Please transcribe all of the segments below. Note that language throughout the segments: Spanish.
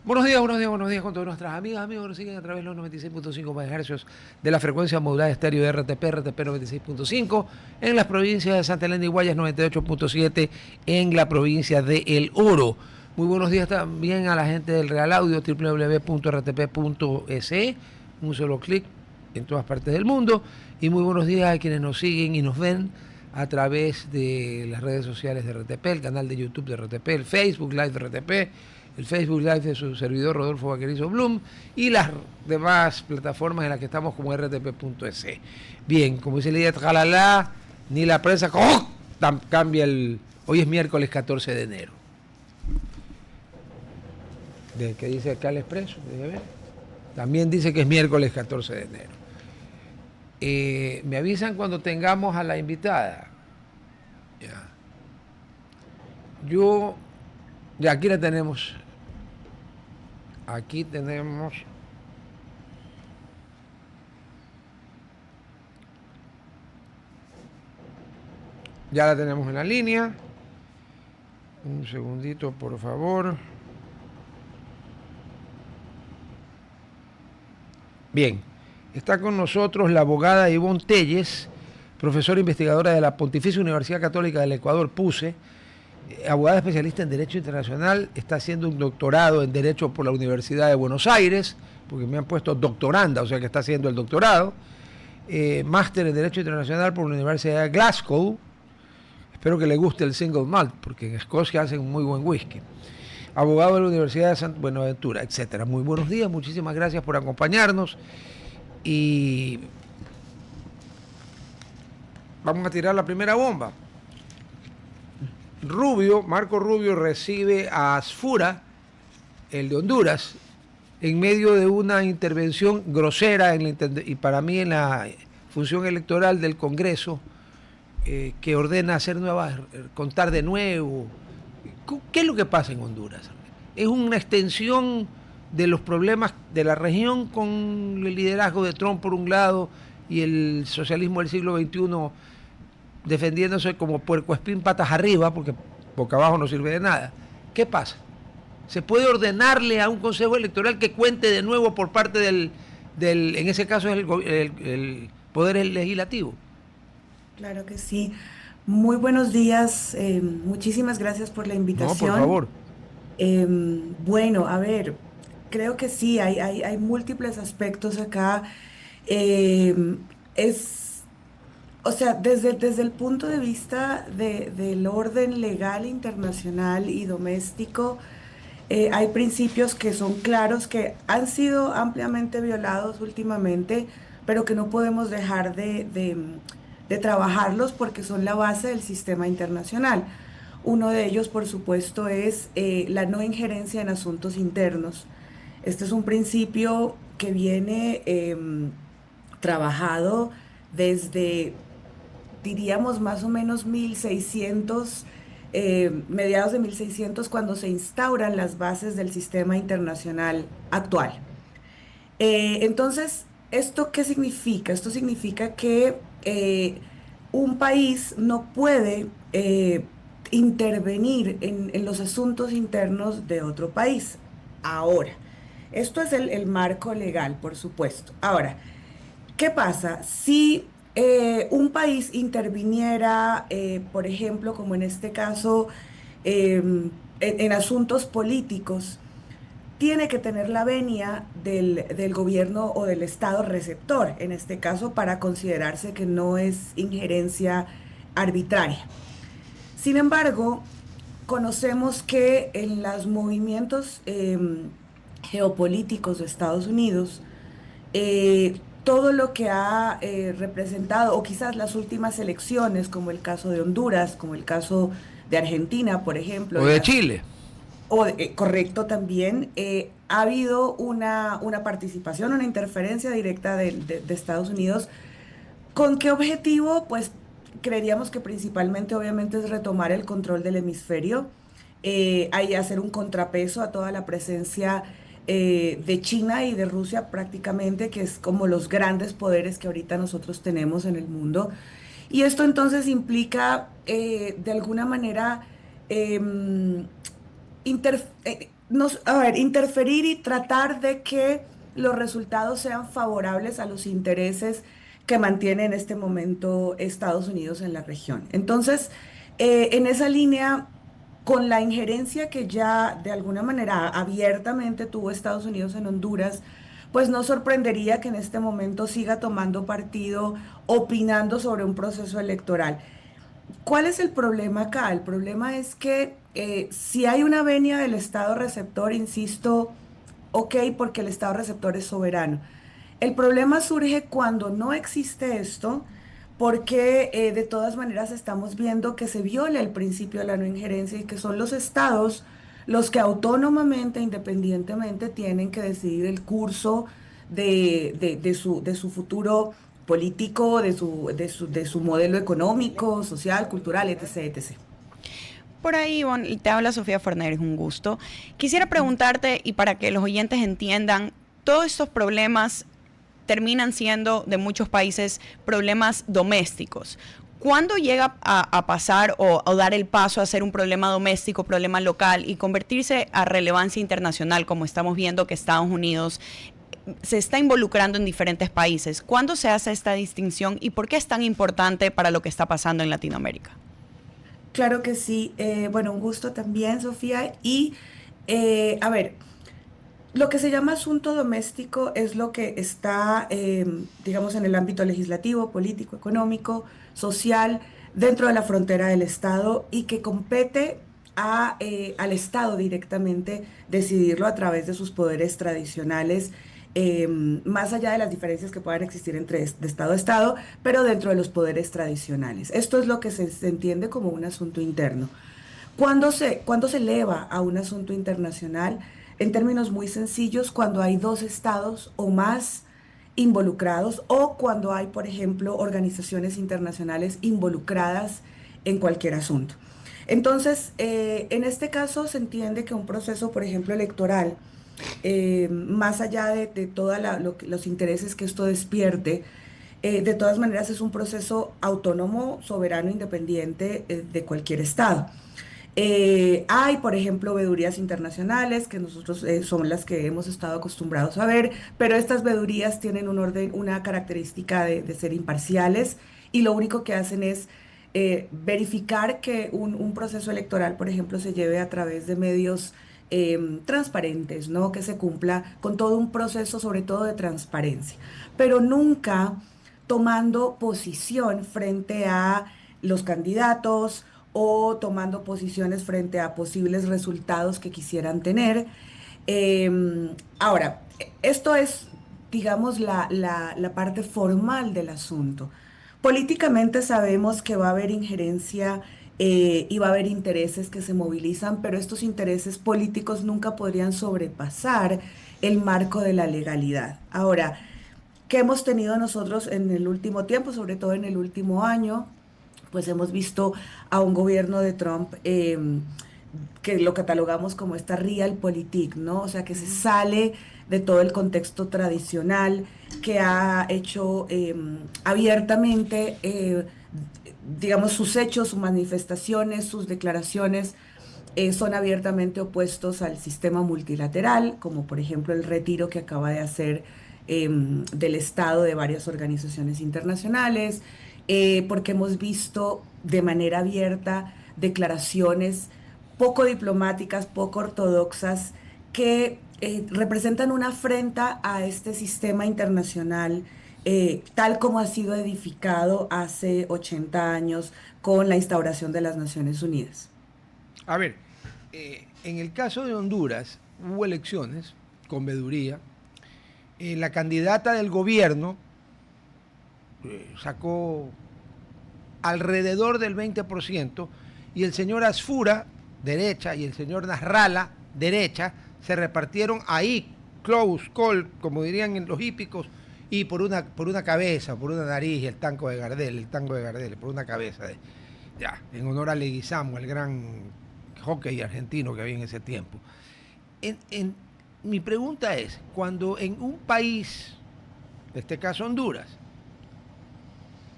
Buenos días con todas nuestras amigas, amigos que nos siguen a través de los 96.5 MHz de la frecuencia modulada estéreo de RTP 96.5, en las provincias de Santa Elena y Guayas 98.7, en la provincia de El Oro. Muy buenos días también a la gente del Real Audio, www.rtp.es, un solo clic en todas partes del mundo. Y muy buenos días a quienes nos siguen y nos ven a través de las redes sociales de RTP, el canal de YouTube de RTP, el Facebook Live de RTP, el Facebook Live de su servidor Rodolfo Vaquerizo Blum y las demás plataformas en las que estamos como rtp.es. Bien, como dice Lidia Tjalala, ni la prensa cambia el... Hoy es miércoles 14 de enero. ¿De qué dice acá el Expreso? También dice que es miércoles 14 de enero. Me avisan cuando tengamos a la invitada. Ya. Ya aquí la tenemos. Aquí tenemos. Ya la tenemos en la línea. Un segundito, por favor. Bien. Está con nosotros la abogada Ivonne Telles, profesora investigadora de la Pontificia Universidad Católica del Ecuador, PUCE, abogada especialista en Derecho Internacional, está haciendo un doctorado en Derecho por la Universidad de Buenos Aires, porque me han puesto doctoranda, o sea que está haciendo el doctorado, máster en Derecho Internacional por la Universidad de Glasgow, espero que le guste el single malt, porque en Escocia hacen un muy buen whisky, abogado de la Universidad de Santa Buenaventura, etcétera. Muy buenos días, muchísimas gracias por acompañarnos. Y vamos a tirar la primera bomba. Marco Rubio recibe a Asfura, el de Honduras, en medio de una intervención grosera y para mí en la función electoral del Congreso, que ordena hacer contar de nuevo. ¿Qué es lo que pasa en Honduras? Es una extensión de los problemas de la región con el liderazgo de Trump por un lado y el socialismo del siglo XXI defendiéndose como puercoespín patas arriba, porque boca abajo no sirve de nada. ¿Qué pasa? ¿Se puede ordenarle a un consejo electoral que cuente de nuevo por parte del en ese caso es el poder legislativo? Claro que sí. Muy buenos días. Muchísimas gracias por la No, por invitación. favor. Bueno, a ver, creo que sí, hay múltiples aspectos acá. Em, es, o sea, desde el punto de vista del orden legal internacional y doméstico, hay principios que son claros, que han sido ampliamente violados últimamente, pero que no podemos dejar de trabajarlos porque son la base del sistema internacional. Uno de ellos, por supuesto, es la no injerencia en asuntos internos. Este es un principio que viene trabajado desde, diríamos, más o menos 1600, mediados de 1600, cuando se instauran las bases del sistema internacional actual. Entonces, ¿esto qué significa? Esto significa que un país no puede intervenir en los asuntos internos de otro país. Ahora, esto es el marco legal, por supuesto. Ahora, ¿qué pasa? Si un país interviniera, por ejemplo, como en este caso, en asuntos políticos, tiene que tener la venia del gobierno o del Estado receptor, en este caso, para considerarse que no es injerencia arbitraria. Sin embargo, conocemos que en los movimientos geopolíticos de Estados Unidos, todo lo que ha representado, o quizás las últimas elecciones, como el caso de Honduras, como el caso de Argentina, por ejemplo, O de Chile. correcto también, ha habido una participación, una interferencia directa de Estados Unidos. ¿Con qué objetivo? Pues creeríamos que principalmente, obviamente, es retomar el control del hemisferio, hay hacer un contrapeso a toda la presencia de China y de Rusia prácticamente, que es como los grandes poderes que ahorita nosotros tenemos en el mundo. Y esto entonces implica, de alguna manera, em, a ver, interferir y tratar de que los resultados sean favorables a los intereses que mantiene en este momento Estados Unidos en la región. Entonces, en esa línea, con la injerencia que ya de alguna manera abiertamente tuvo Estados Unidos en Honduras, pues no sorprendería que en este momento siga tomando partido, opinando sobre un proceso electoral. ¿Cuál es el problema acá? El problema es que si hay una venia del Estado receptor, insisto, ok, porque el Estado receptor es soberano. El problema surge cuando no existe esto, porque de todas maneras estamos viendo que se viola el principio de la no injerencia y que son los estados los que autónomamente, independientemente, tienen que decidir el curso de su futuro político, de su modelo económico, social, cultural, etc., etc. Por ahí, Ivonne, te habla Sofía Forner, es un gusto. Quisiera preguntarte, y para que los oyentes entiendan, todos estos problemas terminan siendo de muchos países problemas domésticos. ¿Cuándo llega a pasar o dar el paso a ser un problema doméstico, problema local y convertirse a relevancia internacional, como estamos viendo que Estados Unidos se está involucrando en diferentes países? ¿Cuándo se hace esta distinción y por qué es tan importante para lo que está pasando en Latinoamérica? Claro que sí. Bueno, un gusto también, Sofía. Y, a ver, lo que se llama asunto doméstico es lo que está, digamos, en el ámbito legislativo, político, económico, social, dentro de la frontera del Estado y que compete al Estado directamente decidirlo a través de sus poderes tradicionales, más allá de las diferencias que puedan existir entre de Estado a Estado, pero dentro de los poderes tradicionales. Esto es lo que se entiende como un asunto interno. ¿Cuándo se eleva a un asunto internacional? En términos muy sencillos, cuando hay dos estados o más involucrados o cuando hay, por ejemplo, organizaciones internacionales involucradas en cualquier asunto. Entonces, en este caso se entiende que un proceso, por ejemplo, electoral, más allá de todos los intereses que esto despierte, de todas maneras es un proceso autónomo, soberano, independiente, de cualquier estado. Hay, por ejemplo, veedurías internacionales que nosotros son las que hemos estado acostumbrados a ver, pero estas veedurías tienen un orden, una característica de ser imparciales y lo único que hacen es verificar que un proceso electoral, por ejemplo, se lleve a través de medios transparentes, ¿no? Que se cumpla con todo un proceso, sobre todo de transparencia, pero nunca tomando posición frente a los candidatos o tomando posiciones frente a posibles resultados que quisieran tener. Ahora, esto es, digamos, la parte formal del asunto. Políticamente sabemos que va a haber injerencia y va a haber intereses que se movilizan, pero estos intereses políticos nunca podrían sobrepasar el marco de la legalidad. Ahora, ¿qué hemos tenido nosotros en el último tiempo, sobre todo en el último año? Pues hemos visto a un gobierno de Trump que lo catalogamos como esta realpolitik, ¿no? O sea, que se sale de todo el contexto tradicional, que ha hecho abiertamente, digamos, sus hechos, sus manifestaciones, sus declaraciones son abiertamente opuestos al sistema multilateral, como por ejemplo el retiro que acaba de hacer del Estado de varias organizaciones internacionales, porque hemos visto de manera abierta declaraciones poco diplomáticas, poco ortodoxas, que representan una afrenta a este sistema internacional, tal como ha sido edificado hace 80 años con la instauración de las Naciones Unidas. A ver, en el caso de Honduras hubo elecciones con veeduría. La candidata del gobierno sacó alrededor del 20% y el señor Asfura, derecha, y el señor Nasralla, derecha, se repartieron ahí, close call, como dirían en los hípicos, y por una cabeza, por una nariz, el tango de Gardel, por una cabeza, ya, en honor a Leguizamo, el gran hockey argentino que había en ese tiempo. Mi pregunta es, cuando en un país, en este caso Honduras,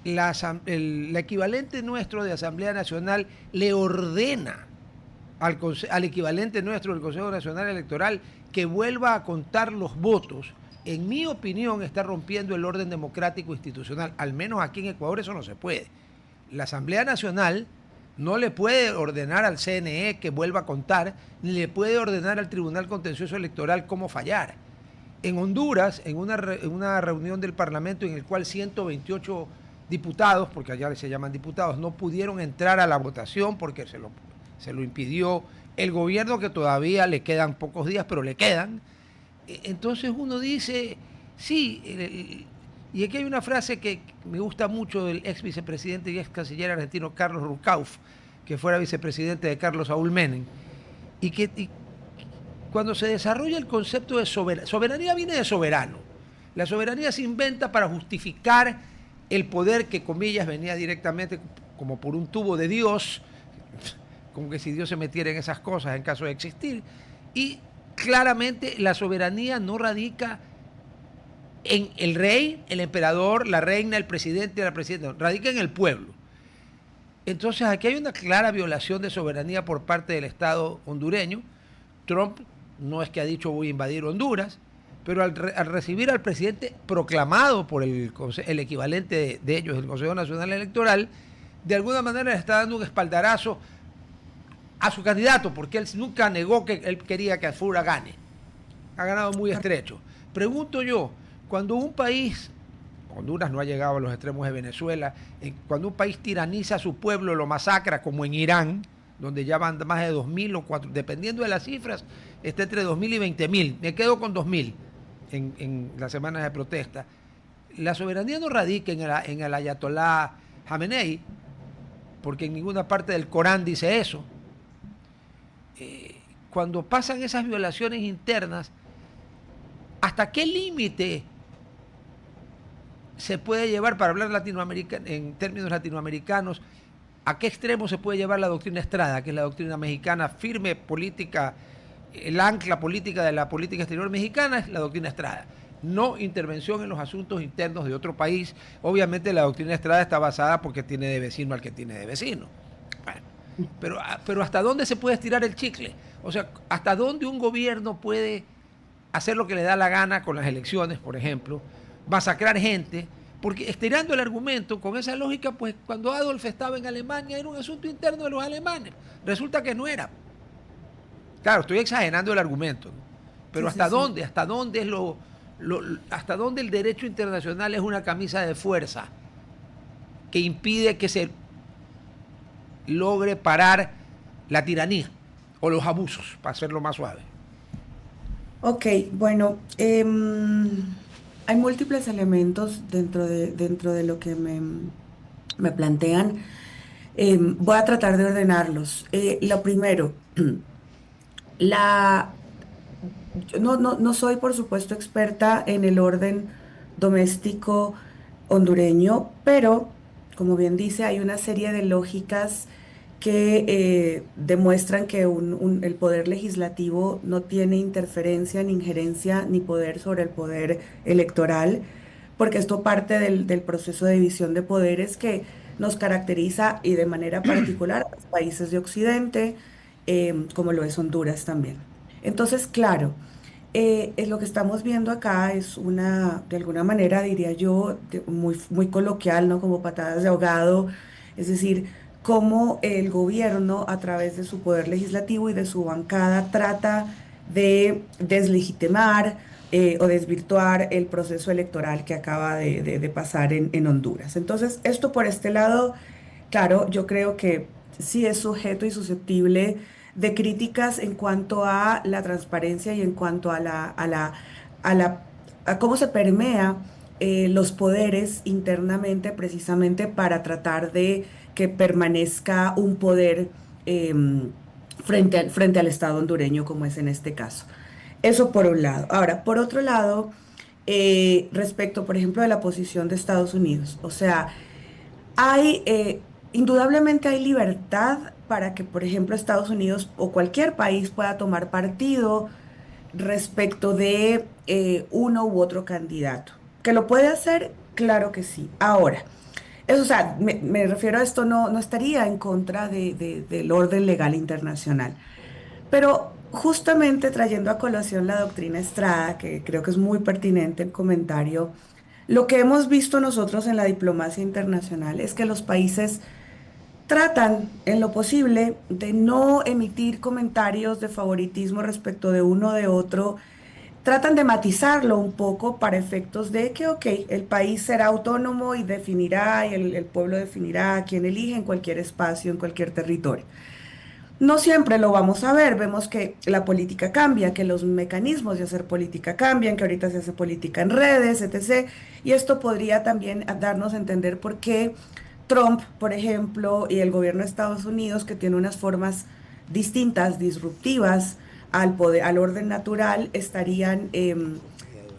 el equivalente nuestro de Asamblea Nacional le ordena al equivalente nuestro del Consejo Nacional Electoral que vuelva a contar los votos, en mi opinión, está rompiendo el orden democrático institucional. Al menos aquí en Ecuador eso no se puede. La Asamblea Nacional no le puede ordenar al CNE que vuelva a contar, ni le puede ordenar al Tribunal Contencioso Electoral cómo fallar. En Honduras, en una reunión del Parlamento en el cual 128 diputados, porque allá se llaman diputados, no pudieron entrar a la votación porque se lo impidió el gobierno, que todavía le quedan pocos días, pero le quedan. Entonces uno dice, sí, y aquí hay una frase que me gusta mucho del ex vicepresidente y ex canciller argentino Carlos Rucauf, que fuera vicepresidente de Carlos Saúl Menem, y cuando se desarrolla el concepto de soberanía viene de soberano. La soberanía se inventa para justificar el poder que, comillas, venía directamente como por un tubo de Dios, como que si Dios se metiera en esas cosas en caso de existir. Y claramente la soberanía no radica en el rey, el emperador, la reina, el presidente, la presidenta, radica en el pueblo. Entonces aquí hay una clara violación de soberanía por parte del Estado hondureño. Trump no es que ha dicho voy a invadir Honduras, pero al recibir al presidente proclamado por el equivalente de ellos, el Consejo Nacional Electoral, de alguna manera le está dando un espaldarazo a su candidato, porque él nunca negó que él quería que Fura gane. Ha ganado muy estrecho. Pregunto yo, cuando un país, Honduras no ha llegado a los extremos de Venezuela, cuando un país tiraniza a su pueblo, lo masacra, como en Irán, donde ya van más de 2.000 o 4.000, dependiendo de las cifras, está entre 2.000 y 20.000. Me quedo con 2.000 en las semanas de protesta. La soberanía no radica en el ayatolá Jamenei, porque en ninguna parte del Corán dice eso. Cuando pasan esas violaciones internas, ¿hasta qué límite se puede llevar, para hablar en términos latinoamericanos, a qué extremo se puede llevar la doctrina Estrada, que es la doctrina mexicana firme política, el ancla política de la política exterior mexicana es la doctrina Estrada? No intervención en los asuntos internos de otro país. Obviamente la doctrina Estrada está basada porque tiene de vecino al que tiene de vecino. Bueno, pero ¿hasta dónde se puede estirar el chicle? O sea, ¿hasta dónde un gobierno puede hacer lo que le da la gana con las elecciones, por ejemplo, masacrar gente? Porque estirando el argumento, con esa lógica, pues cuando Adolf estaba en Alemania era un asunto interno de los alemanes. Resulta que no era. Claro, estoy exagerando el argumento, ¿no? Pero ¿hasta dónde? ¿Hasta dónde es hasta dónde el derecho internacional es una camisa de fuerza que impide que se logre parar la tiranía o los abusos, para hacerlo más suave? Ok, bueno, hay múltiples elementos dentro de lo que me plantean. Voy a tratar de ordenarlos. Lo primero, la, yo no soy, por supuesto, experta en el orden doméstico hondureño, pero, como bien dice, hay una serie de lógicas que demuestran que el poder legislativo no tiene interferencia, ni injerencia, ni poder sobre el poder electoral, porque esto parte del proceso de división de poderes que nos caracteriza y de manera particular a los países de Occidente, como lo es Honduras también. Entonces, claro, es lo que estamos viendo acá es de alguna manera, diría yo, muy, muy coloquial, ¿no? Como patadas de ahogado, es decir, cómo el gobierno, a través de su poder legislativo y de su bancada, trata de deslegitimar o desvirtuar el proceso electoral que acaba de pasar en Honduras. Entonces, esto por este lado, claro, yo creo que sí es sujeto y susceptible de críticas en cuanto a la transparencia y en cuanto a la, a cómo se permea los poderes internamente precisamente para tratar de que permanezca un poder frente al Estado hondureño, como es en este caso. Eso por un lado. Ahora, por otro lado, respecto, por ejemplo, de la posición de Estados Unidos, o sea, indudablemente hay libertad para que, por ejemplo, Estados Unidos o cualquier país pueda tomar partido respecto de uno u otro candidato. ¿Que lo puede hacer? Claro que sí. Ahora, Eso, o sea, me refiero a esto, no estaría en contra del orden legal internacional. Pero justamente trayendo a colación la doctrina Estrada, que creo que es muy pertinente el comentario, lo que hemos visto nosotros en la diplomacia internacional es que los países tratan en lo posible de no emitir comentarios de favoritismo respecto de uno o de otro, tratan de matizarlo un poco para efectos de que, ok, el país será autónomo y definirá, y el pueblo definirá a quién elige en cualquier espacio, en cualquier territorio. No siempre lo vamos a ver, vemos que la política cambia, que los mecanismos de hacer política cambian, que ahorita se hace política en redes, etc. Y esto podría también darnos a entender por qué Trump, por ejemplo, y el gobierno de Estados Unidos, que tiene unas formas distintas, disruptivas al poder, al orden natural, estarían,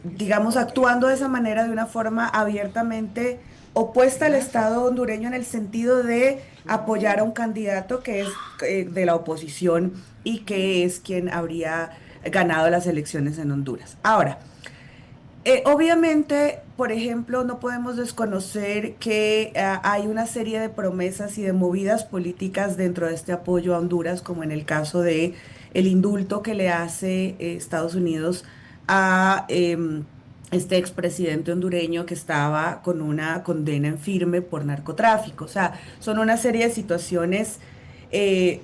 digamos, actuando de esa manera de una forma abiertamente opuesta al Estado hondureño en el sentido de apoyar a un candidato que es de la oposición y que es quien habría ganado las elecciones en Honduras. Ahora, obviamente, por ejemplo, no podemos desconocer que hay una serie de promesas y de movidas políticas dentro de este apoyo a Honduras, como en el caso de el indulto que le hace Estados Unidos a este expresidente hondureño que estaba con una condena en firme por narcotráfico. O sea, son una serie de situaciones que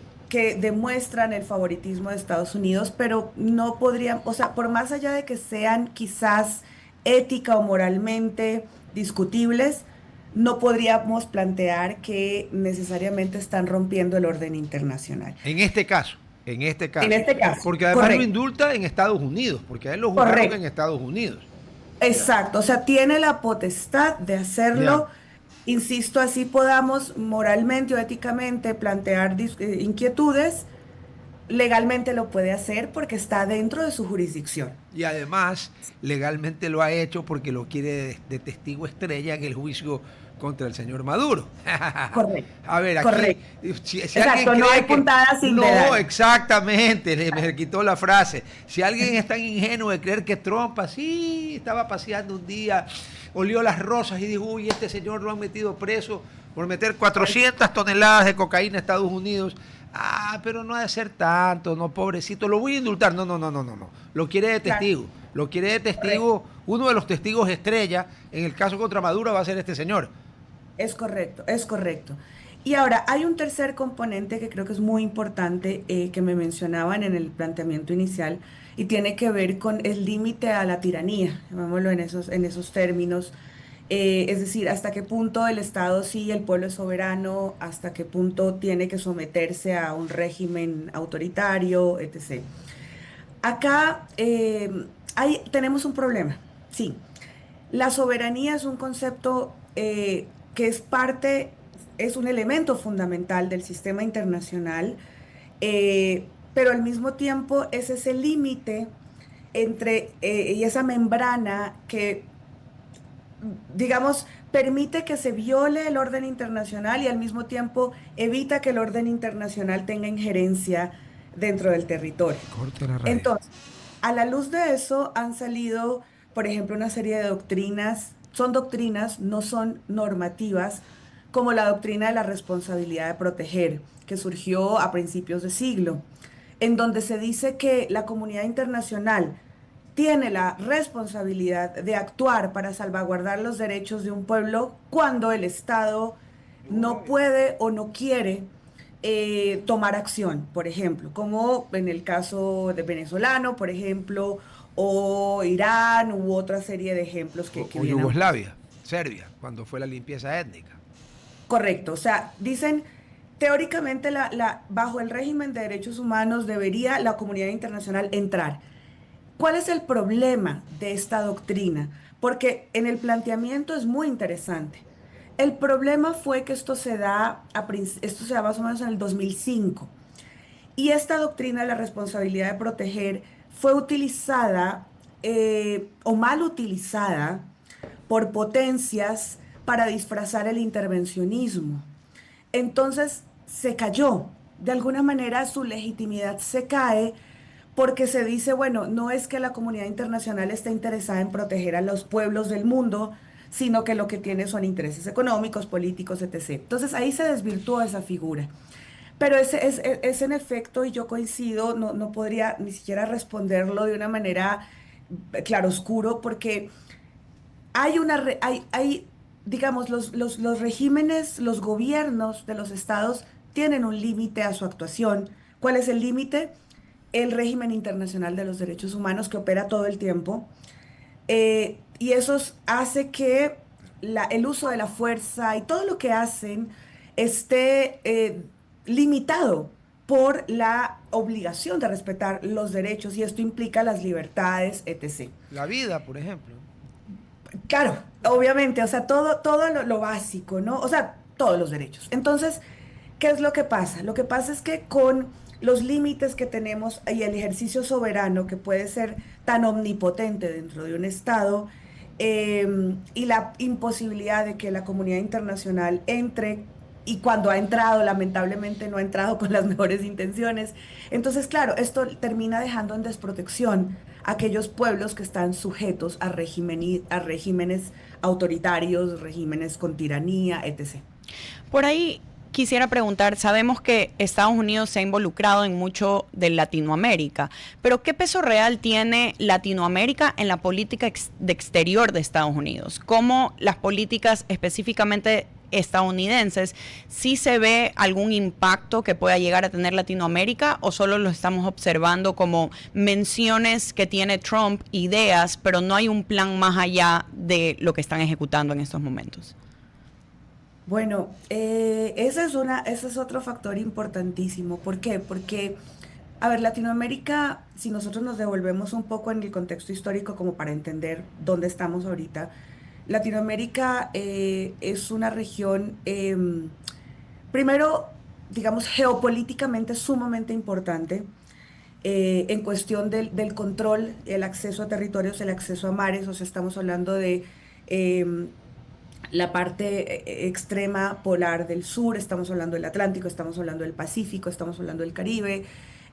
demuestran el favoritismo de Estados Unidos, pero no podrían, o sea, por más allá de que sean quizás ética o moralmente discutibles, no podríamos plantear que necesariamente están rompiendo el orden internacional. En este caso, en este En caso. este caso, Porque además lo correcto, indulta en Estados Unidos, porque a él lo juzgaron en correcto, Estados Unidos. exacto. O sea, tiene la potestad de Ya. hacerlo. Insisto, así podamos moralmente o éticamente plantear inquietudes, legalmente lo puede hacer porque está dentro de su jurisdicción. Y además, legalmente lo ha hecho porque lo quiere de testigo estrella en el juicio contra el señor Maduro. Correcto, A ver, aquí, correcto. si alguien Exacto, no hay cree que... puntada sin No, dedal. exactamente, me quitó la frase. Si alguien es tan ingenuo de creer que Trump así estaba paseando un día, olió las rosas y dijo, uy, este señor lo han metido preso por meter 400 toneladas de cocaína a Estados Unidos. Ah, pero no ha de ser tanto, no, pobrecito, lo voy a indultar. No, no, no, no, no, no. Lo quiere de Claro, testigo. Lo quiere de correcto. testigo. Uno de los testigos estrella en el caso contra Maduro va a ser este señor. Es correcto, es correcto. Y ahora, hay un tercer componente que creo que es muy importante, que me mencionaban en el planteamiento inicial, y tiene que ver con el límite a la tiranía, llamémoslo en esos términos. Es decir, hasta qué punto el Estado sí, el pueblo es soberano, hasta qué punto tiene que someterse a un régimen autoritario, etc. Acá tenemos un problema, sí. La soberanía es un concepto que es parte, es un elemento fundamental del sistema internacional, pero al mismo tiempo es ese límite entre y esa membrana que, digamos, permite que se viole el orden internacional y al mismo tiempo evita que el orden internacional tenga injerencia dentro del territorio. Corte la radio. Entonces, a la luz de eso han salido, por ejemplo, una serie de doctrinas, son doctrinas, no son normativas, como la doctrina de la responsabilidad de proteger, que surgió a principios de siglo, en donde se dice que la comunidad internacional tiene la responsabilidad de actuar para salvaguardar los derechos de un pueblo cuando el Estado no puede o no quiere tomar acción, por ejemplo, como en el caso de venezolano, por ejemplo, o Irán u otra serie de ejemplos que O vienen. Yugoslavia, Serbia, cuando fue la limpieza étnica. Correcto, o sea, dicen, teóricamente bajo el régimen de derechos humanos debería la comunidad internacional entrar. ¿Cuál es el problema de esta doctrina? Porque en el planteamiento es muy interesante. El problema fue que esto se da más o menos en el 2005. Y esta doctrina, la responsabilidad de proteger, fue utilizada o mal utilizada por potencias para disfrazar el intervencionismo. Entonces se cayó. De alguna manera su legitimidad se cae porque se dice, bueno, no es que la comunidad internacional esté interesada en proteger a los pueblos del mundo, sino que lo que tiene son intereses económicos, políticos, etc. Entonces ahí se desvirtuó esa figura. Pero es en efecto, y yo coincido, no podría ni siquiera responderlo de una manera claroscuro, porque digamos, los regímenes, los gobiernos de los estados tienen un límite a su actuación. ¿Cuál es el límite? El régimen internacional de los derechos humanos que opera todo el tiempo. Y eso hace que el uso de la fuerza y todo lo que hacen esté limitado por la obligación de respetar los derechos y esto implica las libertades, etc. La vida, por ejemplo. Claro, obviamente, o sea, todo lo básico, ¿no? O sea, todos los derechos. Entonces, ¿qué es lo que pasa? Lo que pasa es que con los límites que tenemos y el ejercicio soberano que puede ser tan omnipotente dentro de un Estado y la imposibilidad de que la comunidad internacional entre y cuando ha entrado, lamentablemente no ha entrado con las mejores intenciones. Entonces, claro, esto termina dejando en desprotección a aquellos pueblos que están sujetos a regímenes autoritarios, regímenes con tiranía, etc. Por ahí quisiera preguntar, sabemos que Estados Unidos se ha involucrado en mucho de Latinoamérica, pero ¿qué peso real tiene Latinoamérica en la política exterior de Estados Unidos? ¿Cómo las políticas específicamente estadounidenses, sí se ve algún impacto que pueda llegar a tener Latinoamérica o solo lo estamos observando como menciones que tiene Trump, ideas, pero no hay un plan más allá de lo que están ejecutando en estos momentos? Bueno, ese es otro factor importantísimo. ¿Por qué? Porque, a ver, Latinoamérica, si nosotros nos devolvemos un poco en el contexto histórico como para entender dónde estamos ahorita, Latinoamérica es una región, primero, digamos, geopolíticamente sumamente importante en cuestión del control, el acceso a territorios, el acceso a mares, o sea, estamos hablando de la parte extrema polar del sur, estamos hablando del Atlántico, estamos hablando del Pacífico, estamos hablando del Caribe,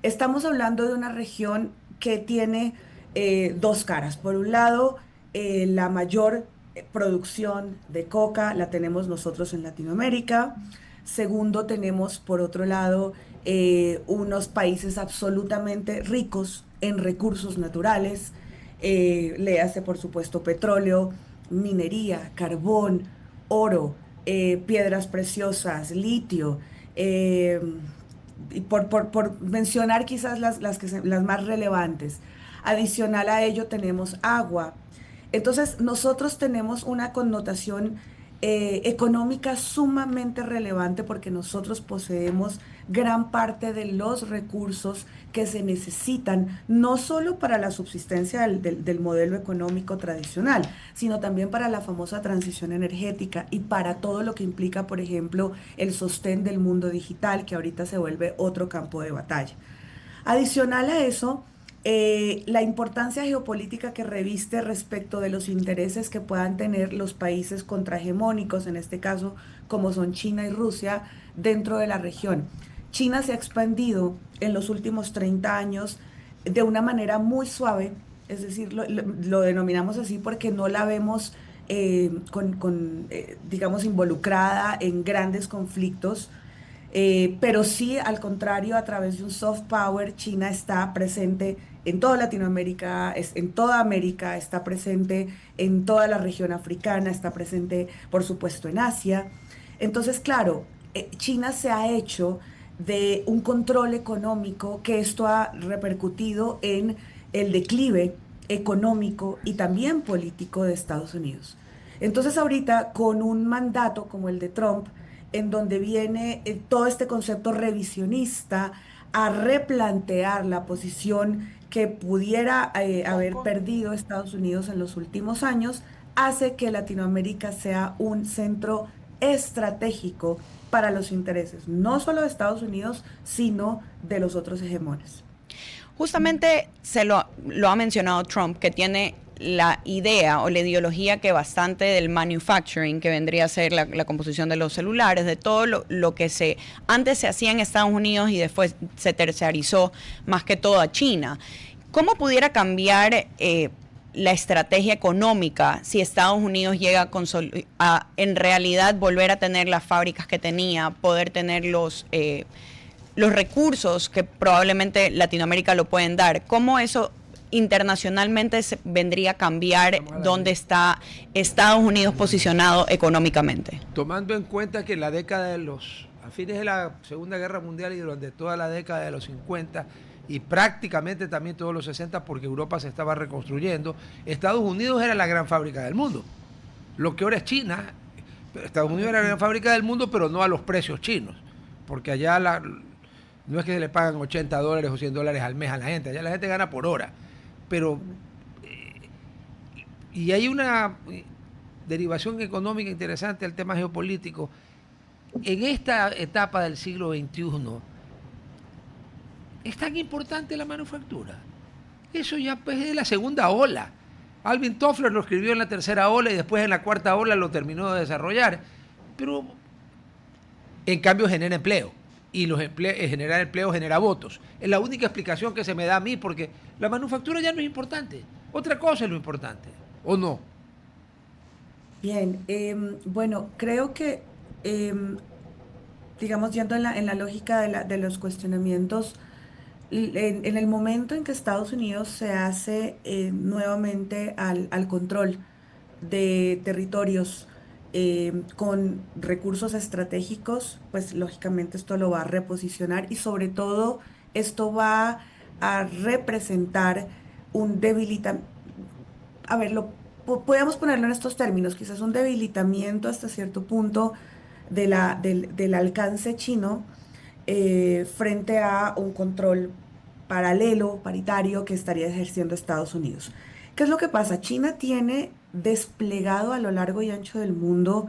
estamos hablando de una región que tiene dos caras. Por un lado, la mayor producción de coca la tenemos nosotros en Latinoamérica. Segundo, tenemos por otro lado unos países absolutamente ricos en recursos naturales, léase por supuesto petróleo, minería, carbón, oro, piedras preciosas, litio, y por mencionar quizás las más relevantes. Adicional a ello tenemos agua. Entonces nosotros tenemos una connotación económica sumamente relevante porque nosotros poseemos gran parte de los recursos que se necesitan, no solo para la subsistencia del modelo económico tradicional, sino también para la famosa transición energética y para todo lo que implica, por ejemplo, el sostén del mundo digital, que ahorita se vuelve otro campo de batalla. Adicional a eso, la importancia geopolítica que reviste respecto de los intereses que puedan tener los países contrahegemónicos, en este caso como son China y Rusia, dentro de la región. China se ha expandido en los últimos 30 años de una manera muy suave, es decir, lo denominamos así porque no la vemos digamos, involucrada en grandes conflictos. Pero sí, al contrario, a través de un soft power, China está presente en toda Latinoamérica, en toda América, está presente en toda la región africana, está presente, por supuesto, en Asia. Entonces, claro, China se ha hecho de un control económico que esto ha repercutido en el declive económico y también político de Estados Unidos. Entonces, ahorita, con un mandato como el de Trump, en donde viene todo este concepto revisionista a replantear la posición que pudiera haber perdido Estados Unidos en los últimos años, hace que Latinoamérica sea un centro estratégico para los intereses, no solo de Estados Unidos, sino de los otros hegemones. Justamente lo ha mencionado Trump, que tiene la idea o la ideología que bastante del manufacturing, que vendría a ser la composición de los celulares, de todo lo que antes se hacía en Estados Unidos y después se terciarizó más que todo a China. ¿Cómo pudiera cambiar la estrategia económica si Estados Unidos llega a en realidad volver a tener las fábricas que tenía, poder tener los recursos que probablemente Latinoamérica lo pueden dar? ¿Cómo eso internacionalmente vendría a cambiar dónde está Estados Unidos posicionado económicamente? Tomando en cuenta que en la década a fines de la Segunda Guerra Mundial y durante toda la década de los 50 y prácticamente también todos los 60, porque Europa se estaba reconstruyendo, Estados Unidos era la gran fábrica del mundo. Lo que ahora es China, Estados Unidos era la gran fábrica del mundo, pero no a los precios chinos, porque allá no es que se le pagan $80 o $100 al mes a la gente, allá la gente gana por hora. Pero, y hay una derivación económica interesante del tema geopolítico. En esta etapa del siglo XXI, es tan importante la manufactura. Eso ya pues, es la segunda ola. Alvin Toffler lo escribió en la tercera ola y después en la cuarta ola lo terminó de desarrollar. Pero, en cambio, genera empleo. Y generar empleo genera votos. Es la única explicación que se me da a mí, porque la manufactura ya no es importante. Otra cosa es lo importante, ¿o no? Bien, bueno, creo que, digamos, yendo en la lógica de los cuestionamientos, en el momento en que Estados Unidos se hace nuevamente al control de territorios con recursos estratégicos, pues lógicamente esto lo va a reposicionar y sobre todo esto va a representar un debilitamiento, a ver, podemos ponerlo en estos términos, quizás un debilitamiento hasta cierto punto del alcance chino frente a un control paralelo, paritario, que estaría ejerciendo Estados Unidos. ¿Qué es lo que pasa? China tiene desplegado a lo largo y ancho del mundo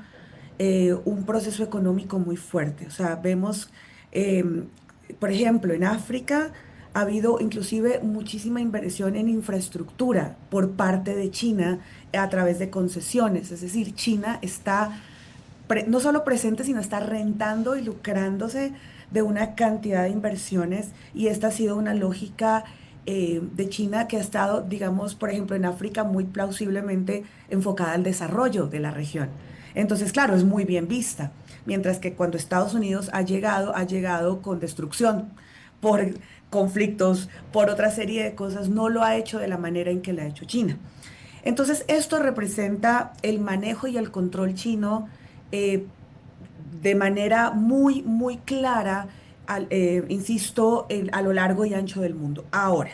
un proceso económico muy fuerte. O sea, vemos, em, por ejemplo, en África ha habido inclusive muchísima inversión en infraestructura por parte de China a través de concesiones. Es decir, China está no solo presente, sino está rentando y lucrándose de una cantidad de inversiones y esta ha sido una lógica de China que ha estado, digamos, por ejemplo, en África muy plausiblemente enfocada al desarrollo de la región. Entonces, claro, es muy bien vista, mientras que cuando Estados Unidos ha llegado con destrucción por conflictos, por otra serie de cosas, no lo ha hecho de la manera en que lo ha hecho China. Entonces, esto representa el manejo y el control chino eh, de manera muy, muy clara, insisto, a lo largo y ancho del mundo. Ahora,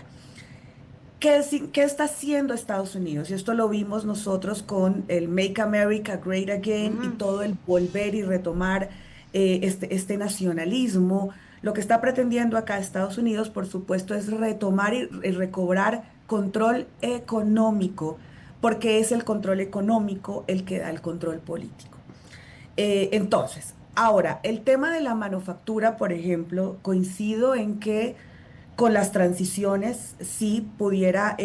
¿qué está haciendo Estados Unidos? Y esto lo vimos nosotros con el Make America Great Again y todo el volver y retomar este nacionalismo. Lo que está pretendiendo acá Estados Unidos, por supuesto, es retomar y recobrar control económico, porque es el control económico el que da el control político. Entonces, ahora, el tema de la manufactura, por ejemplo, coincido en que con las transiciones sí pudiera,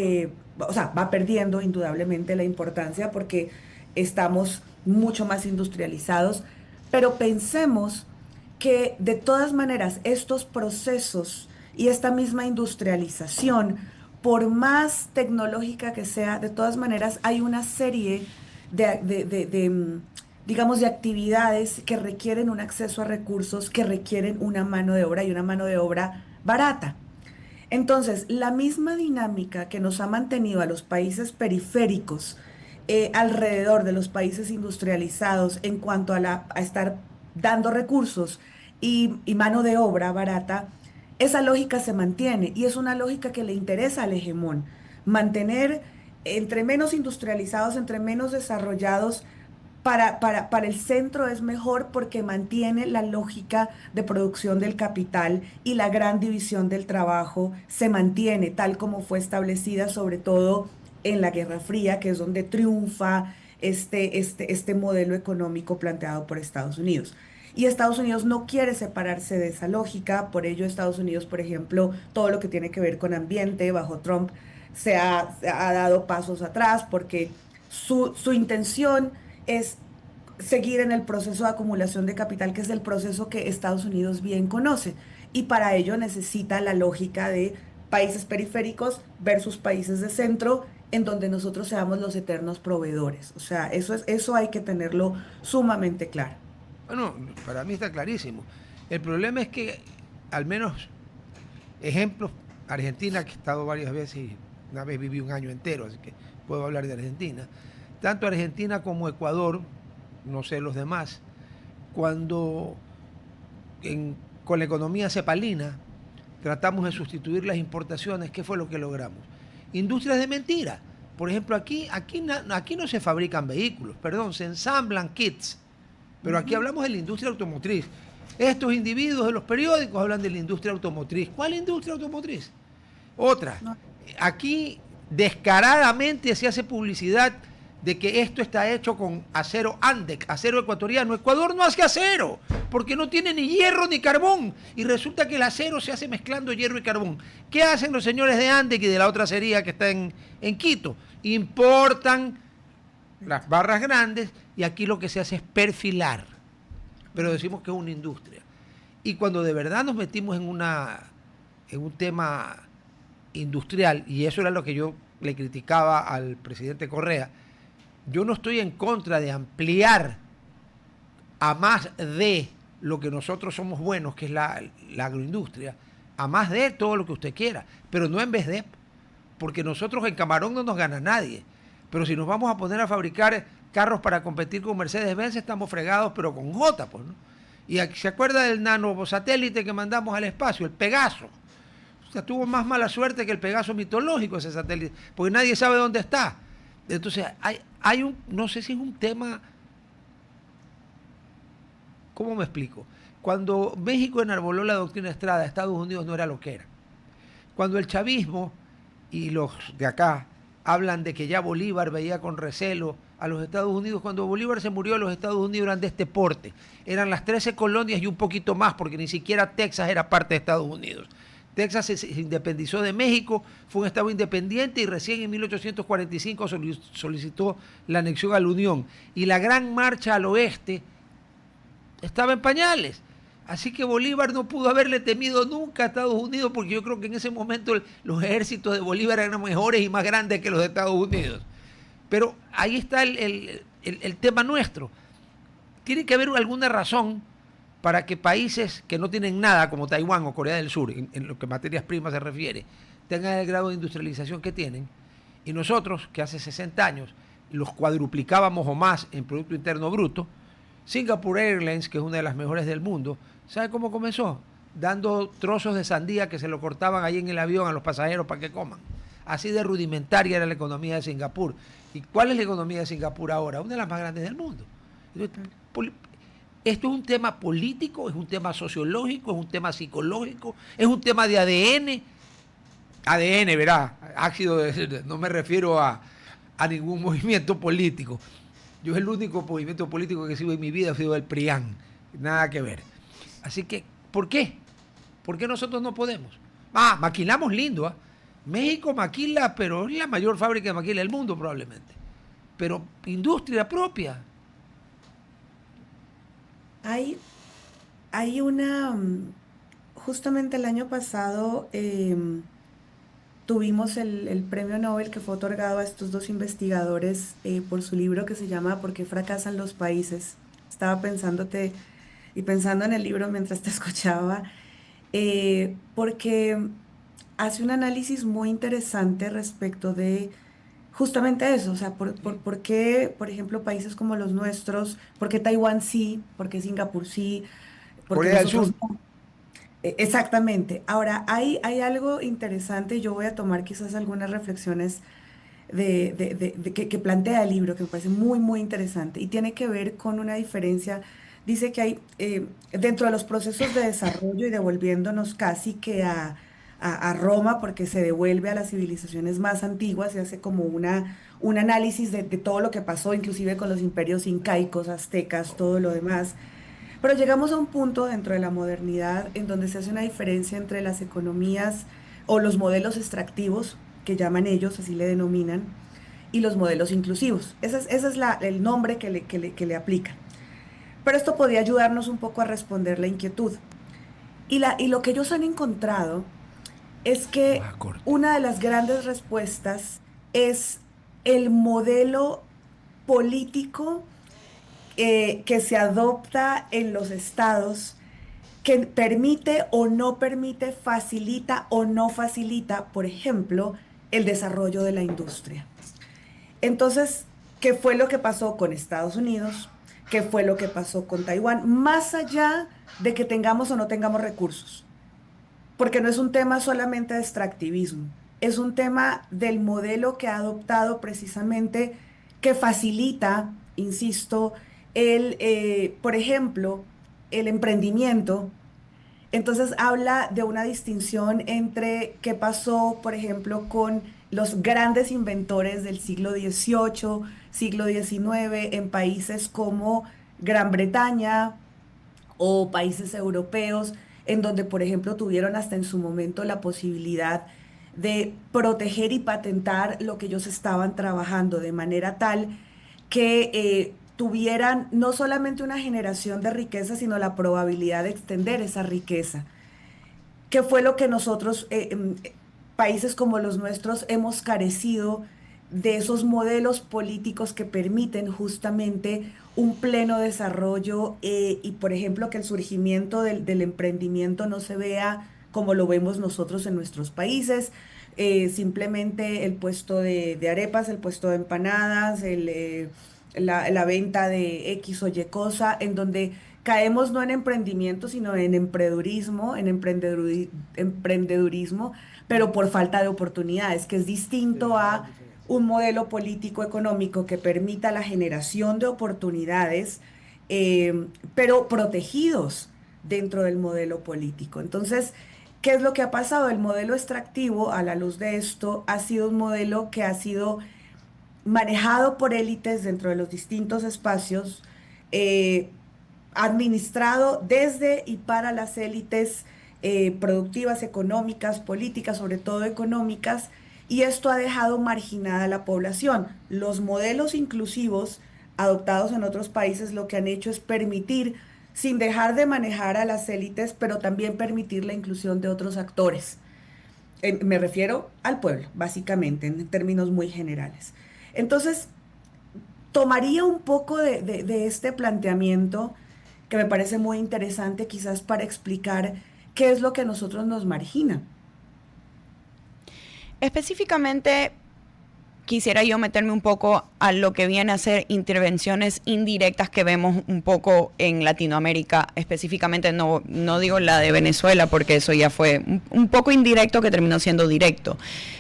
o sea, va perdiendo indudablemente la importancia porque estamos mucho más industrializados, pero pensemos que de todas maneras estos procesos y esta misma industrialización, por más tecnológica que sea, de todas maneras hay una serie digamos, de actividades que requieren un acceso a recursos, que requieren una mano de obra y una mano de obra barata. Entonces, la misma dinámica que nos ha mantenido a los países periféricos alrededor de los países industrializados en cuanto a estar dando recursos y mano de obra barata, esa lógica se mantiene y es una lógica que le interesa al hegemón, mantener entre menos industrializados, entre menos desarrollados, para el centro es mejor porque mantiene la lógica de producción del capital y la gran división del trabajo se mantiene tal como fue establecida, sobre todo en la Guerra Fría, que es donde triunfa este modelo económico planteado por Estados Unidos. Y Estados Unidos no quiere separarse de esa lógica, por ello Estados Unidos, por ejemplo, todo lo que tiene que ver con ambiente bajo Trump se ha dado pasos atrás porque su intención es seguir en el proceso de acumulación de capital, que es el proceso que Estados Unidos bien conoce. Y para ello necesita la lógica de países periféricos versus países de centro, en donde nosotros seamos los eternos proveedores. O sea, eso hay que tenerlo sumamente claro. Bueno, para mí está clarísimo. El problema es que, al menos, ejemplos, Argentina, que he estado varias veces y una vez viví un año entero, así que puedo hablar de Argentina. Tanto Argentina como Ecuador, no sé los demás, cuando con la economía cepalina tratamos de sustituir las importaciones, ¿qué fue lo que logramos? Industrias de mentira. Por ejemplo, aquí no se fabrican vehículos, perdón, se ensamblan kits. Pero aquí hablamos de la industria automotriz. Estos individuos de los periódicos hablan de la industria automotriz. ¿Cuál industria automotriz? Otra. No. Aquí descaradamente se hace publicidad de que esto está hecho con acero Andec, acero ecuatoriano. Ecuador no hace acero, porque no tiene ni hierro ni carbón. Y resulta que el acero se hace mezclando hierro y carbón. ¿Qué hacen los señores de Andec y de la otra acería que está en Quito? Importan las barras grandes y aquí lo que se hace es perfilar. Pero decimos que es una industria. Y cuando de verdad nos metimos en un tema industrial, y eso era lo que yo le criticaba al presidente Correa, yo no estoy en contra de ampliar a más de lo que nosotros somos buenos, que es la agroindustria, a más de todo lo que usted quiera, pero no en vez de, porque nosotros en Camarón no nos gana nadie. Pero si nos vamos a poner a fabricar carros para competir con Mercedes-Benz, estamos fregados, pero con J, pues, ¿no? Y ¿se acuerda del nanosatélite que mandamos al espacio, el Pegaso? O sea, tuvo más mala suerte que el Pegaso mitológico ese satélite, porque nadie sabe dónde está. Entonces, hay no sé si es un tema, ¿cómo me explico? Cuando México enarboló la doctrina Estrada, Estados Unidos no era lo que era. Cuando el chavismo y los de acá hablan de que ya Bolívar veía con recelo a los Estados Unidos, cuando Bolívar se murió, los Estados Unidos eran de este porte. Eran las 13 colonias y un poquito más, porque ni siquiera Texas era parte de Estados Unidos. Texas se independizó de México, fue un estado independiente y recién en 1845 solicitó la anexión a la Unión. Y la gran marcha al oeste estaba en pañales. Así que Bolívar no pudo haberle temido nunca a Estados Unidos, porque yo creo que en ese momento los ejércitos de Bolívar eran mejores y más grandes que los de Estados Unidos. Pero ahí está el tema nuestro. Tiene que haber alguna razón para que países que no tienen nada, como Taiwán o Corea del Sur, en lo que materias primas se refiere, tengan el grado de industrialización que tienen, y nosotros, que hace 60 años los cuadruplicábamos o más en Producto Interno Bruto. Singapore Airlines, que es una de las mejores del mundo, ¿sabe cómo comenzó? Dando trozos de sandía que se lo cortaban ahí en el avión a los pasajeros para que coman. Así de rudimentaria era la economía de Singapur. ¿Y cuál es la economía de Singapur ahora? Una de las más grandes del mundo. Esto es un tema político, es un tema sociológico, es un tema psicológico, es un tema de ADN. ADN, verá, ácido, no me refiero a ningún movimiento político. Yo el único movimiento político que sigo en mi vida ha sido el PRIAN. Nada que ver. Así que, ¿por qué? ¿Por qué nosotros no podemos? Maquilamos lindo, ¿eh? México maquila, pero es la mayor fábrica de maquila del mundo probablemente. Pero industria propia. Hay una, justamente el año pasado tuvimos el premio Nobel que fue otorgado a estos dos investigadores por su libro que se llama ¿Por qué fracasan los países? Estaba pensándote y pensando en el libro mientras te escuchaba, porque hace un análisis muy interesante respecto de justamente eso, o sea, por qué, por ejemplo, países como los nuestros, por qué Taiwán sí, por qué Singapur sí, por qué Corea del Sur. nosotros no. Exactamente. Ahora, hay algo interesante, yo voy a tomar quizás algunas reflexiones que plantea el libro, que me parece muy, muy interesante, y tiene que ver con una diferencia. Dice que hay, dentro de los procesos de desarrollo y devolviéndonos casi que a Roma, porque se devuelve a las civilizaciones más antiguas, se hace como un análisis de todo lo que pasó, inclusive con los imperios incaicos, aztecas, todo lo demás. Pero llegamos a un punto dentro de la modernidad en donde se hace una diferencia entre las economías o los modelos extractivos, que llaman ellos, así le denominan, y los modelos inclusivos. Ese es el nombre que le aplican. Pero esto podría ayudarnos un poco a responder la inquietud. Y lo que ellos han encontrado es que Más corto. una de las grandes respuestas es el modelo político que se adopta en los estados, que permite o no permite, facilita o no facilita, por ejemplo, el desarrollo de la industria. Entonces, ¿qué fue lo que pasó con Estados Unidos? ¿Qué fue lo que pasó con Taiwán? Más allá de que tengamos o no tengamos recursos, porque no es un tema solamente de extractivismo, es un tema del modelo que ha adoptado precisamente que facilita, insisto, por ejemplo, el emprendimiento. Entonces habla de una distinción entre qué pasó, por ejemplo, con los grandes inventores del siglo XVIII, siglo XIX, en países como Gran Bretaña o países europeos, en donde, por ejemplo, tuvieron hasta en su momento la posibilidad de proteger y patentar lo que ellos estaban trabajando de manera tal que tuvieran no solamente una generación de riqueza, sino la probabilidad de extender esa riqueza. ¿Qué fue lo que nosotros, países como los nuestros, hemos carecido de esos modelos políticos que permiten justamente un pleno desarrollo y, por ejemplo, que el surgimiento del emprendimiento no se vea como lo vemos nosotros en nuestros países? Simplemente el puesto de arepas, el puesto de empanadas, la venta de X o Y cosa, en donde caemos no en emprendimiento, sino en emprendedurismo, emprendedurismo, pero por falta de oportunidades, que es distinto a un modelo político económico que permita la generación de oportunidades, pero protegidos dentro del modelo político. Entonces, ¿qué es lo que ha pasado? El modelo extractivo, a la luz de esto, ha sido un modelo que ha sido manejado por élites dentro de los distintos espacios, eh, administrado desde y para las élites productivas, económicas, políticas, sobre todo económicas, y esto ha dejado marginada a la población. Los modelos inclusivos adoptados en otros países lo que han hecho es permitir, sin dejar de manejar a las élites, pero también permitir la inclusión de otros actores. Me refiero al pueblo, básicamente, en términos muy generales. Entonces, tomaría un poco de este planteamiento que me parece muy interesante, quizás para explicar qué es lo que a nosotros nos margina. Específicamente, quisiera yo meterme un poco a lo que viene a ser intervenciones indirectas que vemos un poco en Latinoamérica, específicamente no digo la de Venezuela porque eso ya fue un poco indirecto que terminó siendo directo.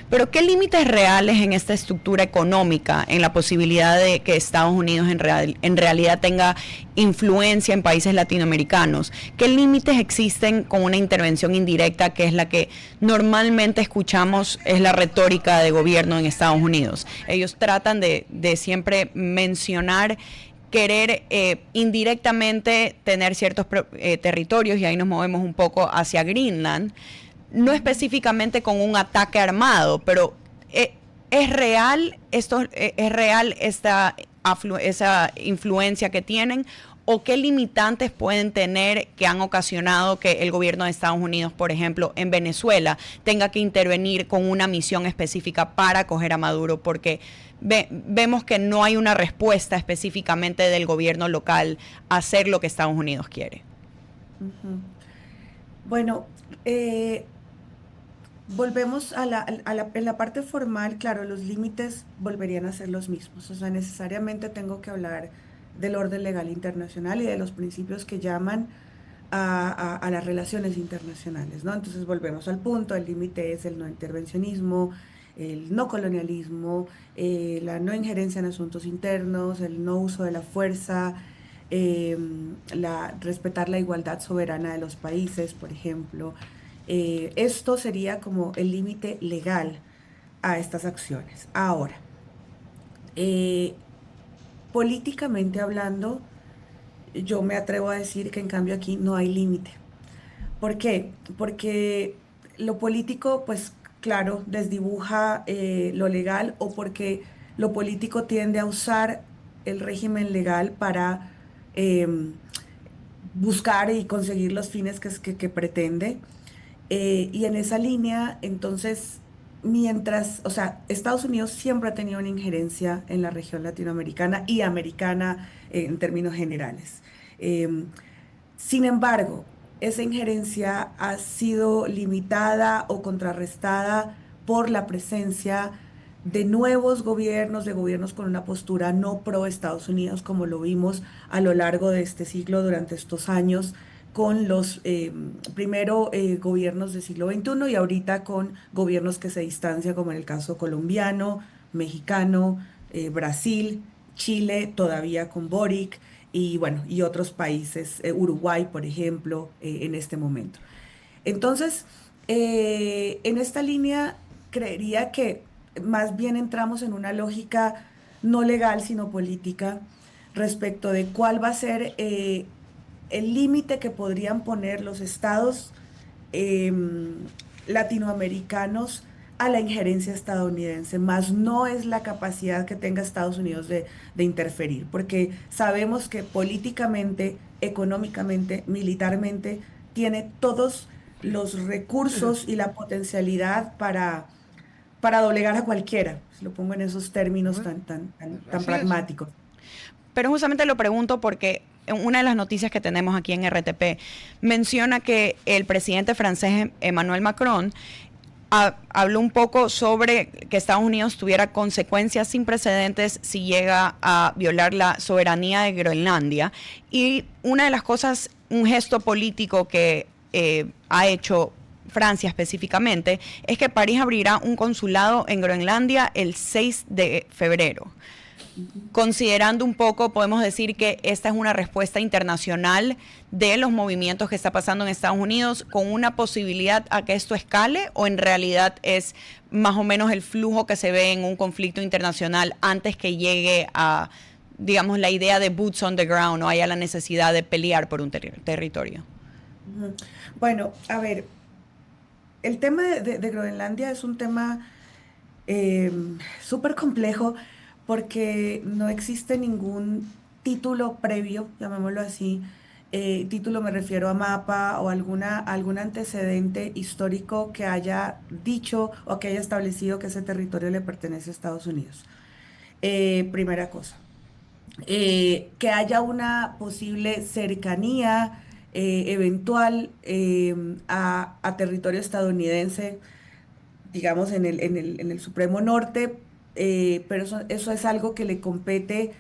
Pero ¿qué límites reales en esta estructura económica, en la posibilidad de que Estados Unidos en realidad tenga influencia en países latinoamericanos? ¿Qué límites existen con una intervención indirecta que es la que normalmente escuchamos, es la retórica de gobierno en Estados Unidos? Ellos tratan de siempre mencionar querer indirectamente tener ciertos territorios, y ahí nos movemos un poco hacia Greenland, no específicamente con un ataque armado, pero ¿es real es real esa influencia que tienen? ¿O qué limitantes pueden tener que han ocasionado que el gobierno de Estados Unidos, por ejemplo, en Venezuela, tenga que intervenir con una misión específica para acoger a Maduro? Porque vemos que no hay una respuesta específicamente del gobierno local a hacer lo que Estados Unidos quiere. Ujú. Bueno, volvemos en la parte formal, claro, los límites volverían a ser los mismos. O sea, necesariamente tengo que hablar del orden legal internacional y de los principios que llaman a las relaciones internacionales, ¿no? Entonces volvemos al punto, el límite es el no intervencionismo, el no colonialismo, la no injerencia en asuntos internos, el no uso de la fuerza, respetar la igualdad soberana de los países, por ejemplo. Esto sería como el límite legal a estas acciones. Ahora, eh, políticamente hablando, yo me atrevo a decir que en cambio aquí no hay límite. ¿Por qué? Porque lo político, pues claro, desdibuja lo legal, o porque lo político tiende a usar el régimen legal para buscar y conseguir los fines que pretende. Y en esa línea, entonces, mientras, o sea, Estados Unidos siempre ha tenido una injerencia en la región latinoamericana y americana en términos generales. Em, Sin embargo, esa injerencia ha sido limitada o contrarrestada por la presencia de nuevos gobiernos, de gobiernos con una postura no pro Estados Unidos, como lo vimos a lo largo de este siglo, durante estos años, con los primero gobiernos del siglo XXI y ahorita con gobiernos que se distancian, como en el caso colombiano, mexicano, Brasil, Chile, todavía con Boric y bueno, y otros países, Uruguay, por ejemplo, en este momento. Entonces, en esta línea, creería que más bien entramos en una lógica no legal, sino política, respecto de cuál va a ser el límite que podrían poner los estados latinoamericanos a la injerencia estadounidense, más no es la capacidad que tenga Estados Unidos de interferir, porque sabemos que políticamente, económicamente, militarmente, tiene todos los recursos y la potencialidad para doblegar a cualquiera, si lo pongo en esos términos Bueno, tan así es. pragmáticos. Pero justamente lo pregunto porque en una de las noticias que tenemos aquí en RTP menciona que el presidente francés Emmanuel Macron habló un poco sobre que Estados Unidos tuviera consecuencias sin precedentes si llega a violar la soberanía de Groenlandia. Y una de las cosas, un gesto político que ha hecho Francia específicamente, es que París abrirá un consulado en Groenlandia el 6 de febrero. Ujú. Considerando un poco, podemos decir que esta es una respuesta internacional de los movimientos que está pasando en Estados Unidos, con una posibilidad a que esto escale, o en realidad es más o menos el flujo que se ve en un conflicto internacional antes que llegue a, digamos, la idea de boots on the ground o haya la necesidad de pelear por un territorio. Ujú. Bueno, a ver, el tema de Groenlandia es un tema súper complejo porque no existe ningún título previo, llamémoslo así. Título me refiero a mapa o algún antecedente histórico que haya dicho o que haya establecido que ese territorio le pertenece a Estados Unidos. Primera cosa. Que haya una posible cercanía eventual a territorio estadounidense, digamos, en el Supremo Norte, pero eso es algo que le compete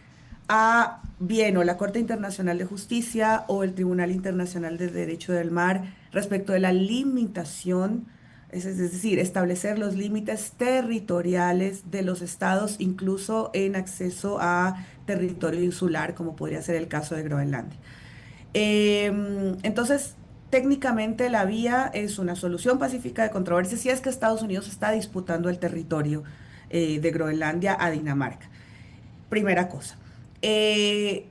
a bien o la Corte Internacional de Justicia o el Tribunal Internacional de Derecho del Mar respecto de la limitación, es decir, establecer los límites territoriales de los estados, incluso en acceso a territorio insular, como podría ser el caso de Groenlandia. Entonces, técnicamente la vía es una solución pacífica de controversia si es que Estados Unidos está disputando el territorio de Groenlandia a Dinamarca. Primera cosa. Eh,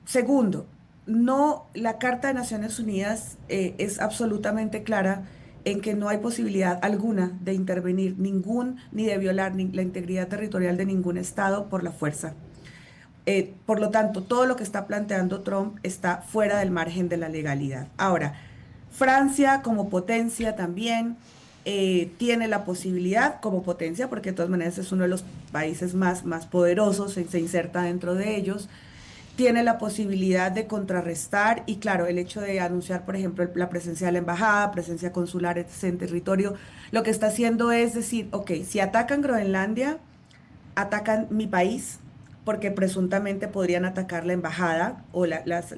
Segundo, no, la Carta de Naciones Unidas es absolutamente clara en que no hay posibilidad alguna de intervenir ni de violar la integridad territorial de ningún estado por la fuerza. Por lo tanto, todo lo que está planteando Trump está fuera del margen de la legalidad. Ahora, Francia como potencia también tiene la posibilidad como potencia, porque de todas maneras es uno de los países más poderosos, se inserta dentro de ellos, tiene la posibilidad de contrarrestar y claro, el hecho de anunciar, por ejemplo, la presencia de la embajada, presencia consular en territorio, lo que está haciendo es decir, ok, si atacan Groenlandia, atacan mi país, porque presuntamente podrían atacar la embajada o las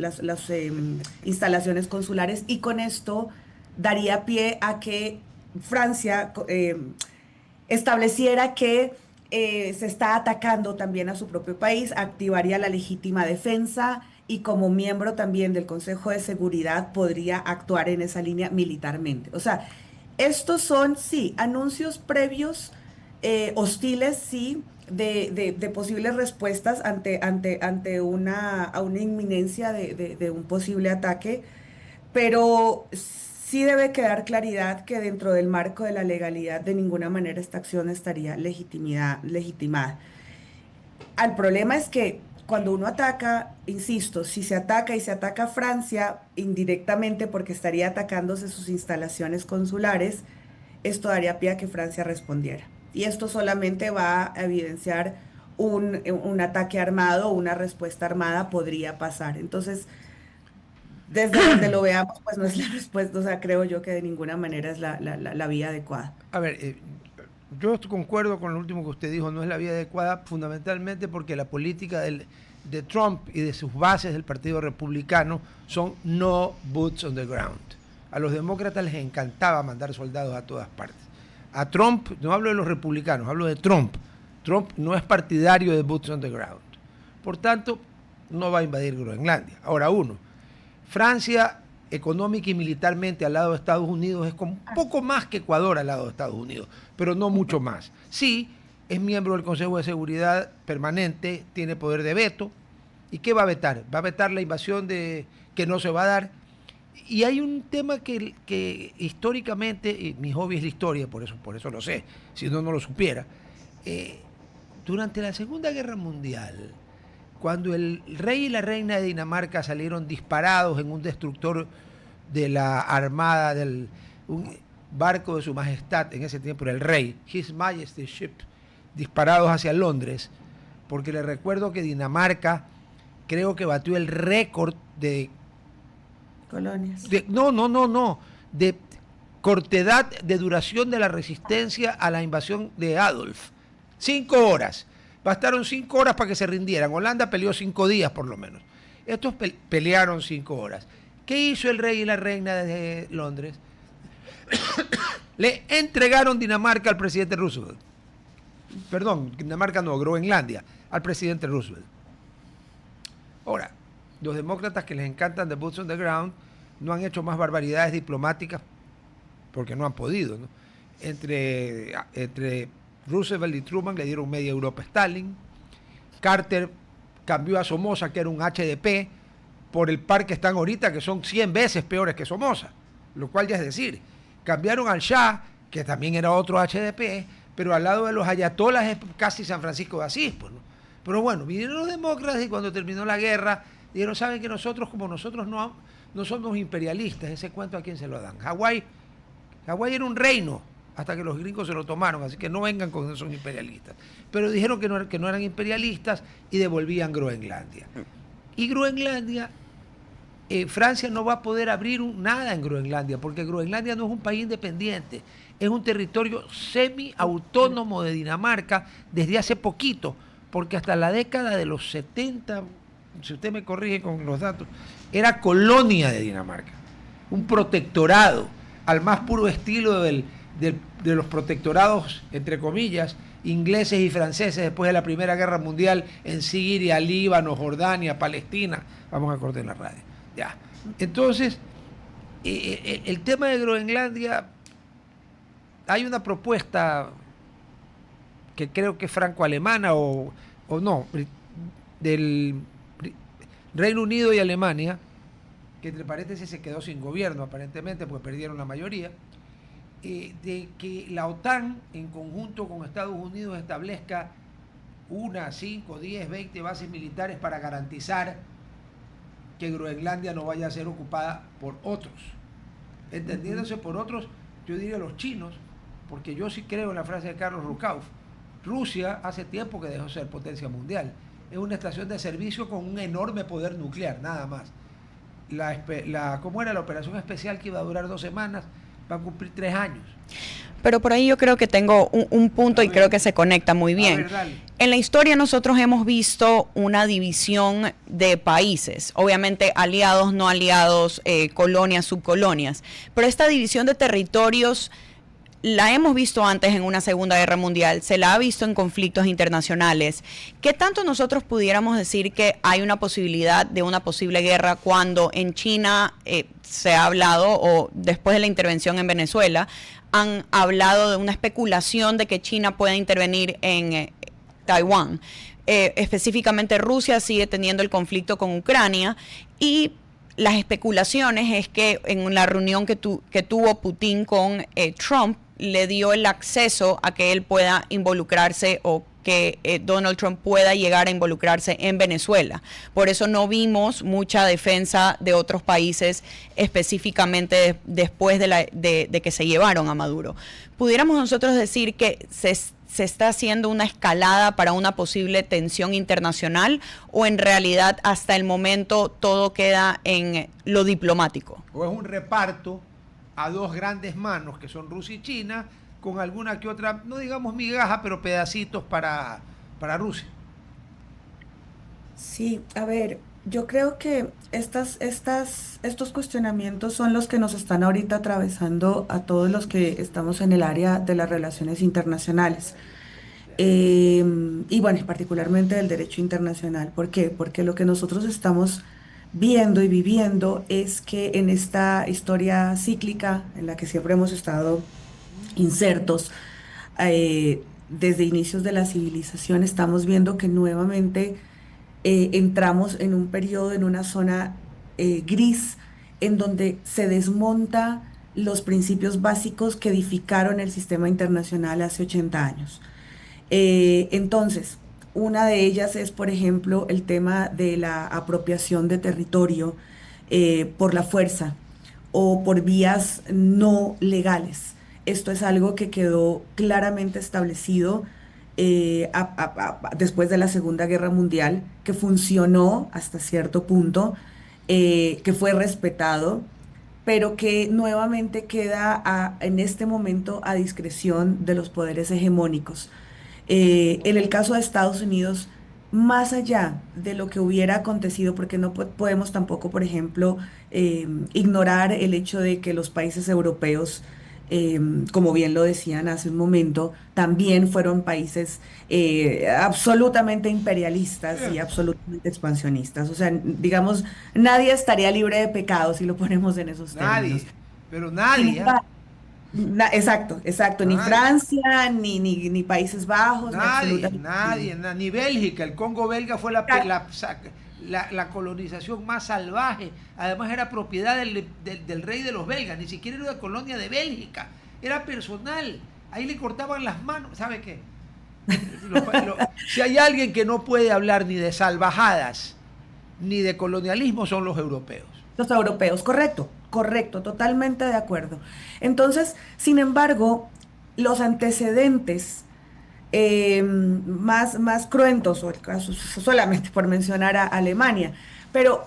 instalaciones consulares, y con esto daría pie a que Francia estableciera que se está atacando también a su propio país, activaría la legítima defensa y como miembro también del Consejo de Seguridad podría actuar en esa línea militarmente. O sea, estos son, sí, anuncios previos hostiles, sí, de posibles respuestas ante una inminencia de un posible ataque, pero sí debe quedar claridad que dentro del marco de la legalidad de ninguna manera esta acción estaría legitimada. El problema es que cuando uno ataca, insisto, si se ataca y se ataca a Francia indirectamente porque estaría atacándose sus instalaciones consulares, esto daría pie a que Francia respondiera. Y esto solamente va a evidenciar un ataque armado, una respuesta armada podría pasar. Entonces, desde donde lo veamos, pues no es la respuesta, o sea, creo yo que de ninguna manera es la vía adecuada. A ver, yo concuerdo con lo último que usted dijo, no es la vía adecuada, fundamentalmente porque la política de Trump y de sus bases del Partido Republicano son no boots on the ground. A los demócratas les encantaba mandar soldados a todas partes. A Trump, no hablo de los republicanos, hablo de Trump. Trump no es partidario de boots on the ground. Por tanto, no va a invadir Groenlandia. Ahora, Francia, económica y militarmente al lado de Estados Unidos, es como un poco más que Ecuador al lado de Estados Unidos, pero no mucho más. Sí, es miembro del Consejo de Seguridad Permanente, tiene poder de veto. ¿Y qué va a vetar? Va a vetar la invasión que no se va a dar. Y hay un tema que históricamente, y mi hobby es la historia, por eso lo sé, si no, no lo supiera. Durante la Segunda Guerra Mundial, cuando el rey y la reina de Dinamarca salieron disparados en un destructor de la armada, un barco de su majestad, en ese tiempo era el rey, His Majesty's Ship, disparados hacia Londres, porque le recuerdo que Dinamarca creo que batió el récord de Colonias. De cortedad de duración de la resistencia a la invasión de Adolf. 5 horas. Bastaron 5 horas para que se rindieran. Holanda peleó 5 días por lo menos. Estos pelearon 5 horas. ¿Qué hizo el rey y la reina de Londres? Le entregaron Dinamarca al presidente Roosevelt. Perdón, Dinamarca no, Groenlandia, al presidente Roosevelt. Ahora, los demócratas que les encantan the boots on the ground no han hecho más barbaridades diplomáticas porque no han podido, ¿no? Entre Roosevelt y Truman le dieron media Europa a Stalin. Carter cambió a Somoza, que era un HDP, por el par que están ahorita, que son 100 veces peores que Somoza, lo cual ya es decir, cambiaron al Shah, que también era otro HDP, pero al lado de los ayatolas es casi San Francisco de Asís, pues, ¿no? Pero bueno, vinieron los demócratas y cuando terminó la guerra, dijeron, ¿saben que nosotros no somos imperialistas? Ese cuento a quién se lo dan. Hawái era un reino hasta que los gringos se lo tomaron, así que no vengan con que son imperialistas. Pero dijeron que no eran imperialistas y devolvían Groenlandia. Y Groenlandia, Francia no va a poder abrir nada en Groenlandia, porque Groenlandia no es un país independiente, es un territorio semi-autónomo de Dinamarca desde hace poquito, porque hasta la década de los 70, si usted me corrige con los datos, era colonia de Dinamarca, un protectorado, al más puro estilo de los protectorados, entre comillas, ingleses y franceses después de la Primera Guerra Mundial en Siria, Líbano, Jordania, Palestina. Vamos a cortar la radio. Ya. Entonces, el tema de Groenlandia, hay una propuesta que creo que es franco-alemana o no, del Reino Unido y Alemania, que entre paréntesis se quedó sin gobierno aparentemente, porque perdieron la mayoría, de que la OTAN en conjunto con Estados Unidos establezca 1, 5, 10, 20 bases militares para garantizar que Groenlandia no vaya a ser ocupada por otros. Entendiéndose por otros, yo diría los chinos, porque yo sí creo en la frase de Carlos Rukauf. Rusia hace tiempo que dejó de ser potencia mundial. Es una estación de servicio con un enorme poder nuclear, nada más. ¿Cómo era la operación especial que iba a durar 2 semanas? Va a cumplir 3 años. Pero por ahí yo creo que tengo un punto y creo que se conecta muy bien. En la historia nosotros hemos visto una división de países, obviamente aliados, no aliados, colonias, subcolonias, pero esta división de territorios la hemos visto antes en una Segunda Guerra Mundial, se la ha visto en conflictos internacionales. ¿Qué tanto nosotros pudiéramos decir que hay una posibilidad de una posible guerra cuando en China se ha hablado, o después de la intervención en Venezuela, han hablado de una especulación de que China pueda intervenir en Taiwán? Específicamente Rusia sigue teniendo el conflicto con Ucrania y las especulaciones es que en la reunión que tuvo Putin con Trump le dio el acceso a que él pueda involucrarse o que Donald Trump pueda llegar a involucrarse en Venezuela. Por eso no vimos mucha defensa de otros países específicamente después de que se llevaron a Maduro. ¿Pudiéramos nosotros decir que se está haciendo una escalada para una posible tensión internacional o en realidad hasta el momento todo queda en lo diplomático? O es un reparto a dos grandes manos que son Rusia y China, con alguna que otra, no digamos migaja, pero pedacitos para Rusia. Sí, a ver, yo creo que estos cuestionamientos son los que nos están ahorita atravesando a todos los que estamos en el área de las relaciones internacionales. Eh, y bueno, particularmente del derecho internacional. ¿Por qué? Porque lo que nosotros estamos viendo y viviendo es que en esta historia cíclica en la que siempre hemos estado insertos, desde inicios de la civilización, estamos viendo que nuevamente entramos en un periodo, en una zona gris, en donde se desmonta los principios básicos que edificaron el sistema internacional hace 80 años. Entonces, una de ellas es, por ejemplo, el tema de la apropiación de territorio por la fuerza o por vías no legales. Esto es algo que quedó claramente establecido después de la Segunda Guerra Mundial, que funcionó hasta cierto punto, que fue respetado, pero que nuevamente queda en este momento a discreción de los poderes hegemónicos. En el caso de Estados Unidos, más allá de lo que hubiera acontecido, porque no podemos tampoco, por ejemplo, ignorar el hecho de que los países europeos, como bien lo decían hace un momento, también fueron países absolutamente imperialistas y absolutamente expansionistas. O sea, digamos, nadie estaría libre de pecado si lo ponemos en esos términos. Nadie, pero Sin nadie, ¿ah? embargo, exacto, exacto. Ni Nadie. Francia, ni Países Bajos, ni Nadie, absolutamente nadie, nadie. ni Bélgica. El Congo belga fue Ca- la colonización más salvaje. Además era propiedad del rey de los belgas, ni siquiera era una colonia de Bélgica, era personal. Ahí le cortaban las manos. ¿Sabe qué? Si hay alguien que no puede hablar ni de salvajadas ni de colonialismo, son los europeos. Los europeos, correcto, correcto, totalmente de acuerdo. Entonces, sin embargo, los antecedentes más cruentos, o el caso solamente por mencionar a Alemania, pero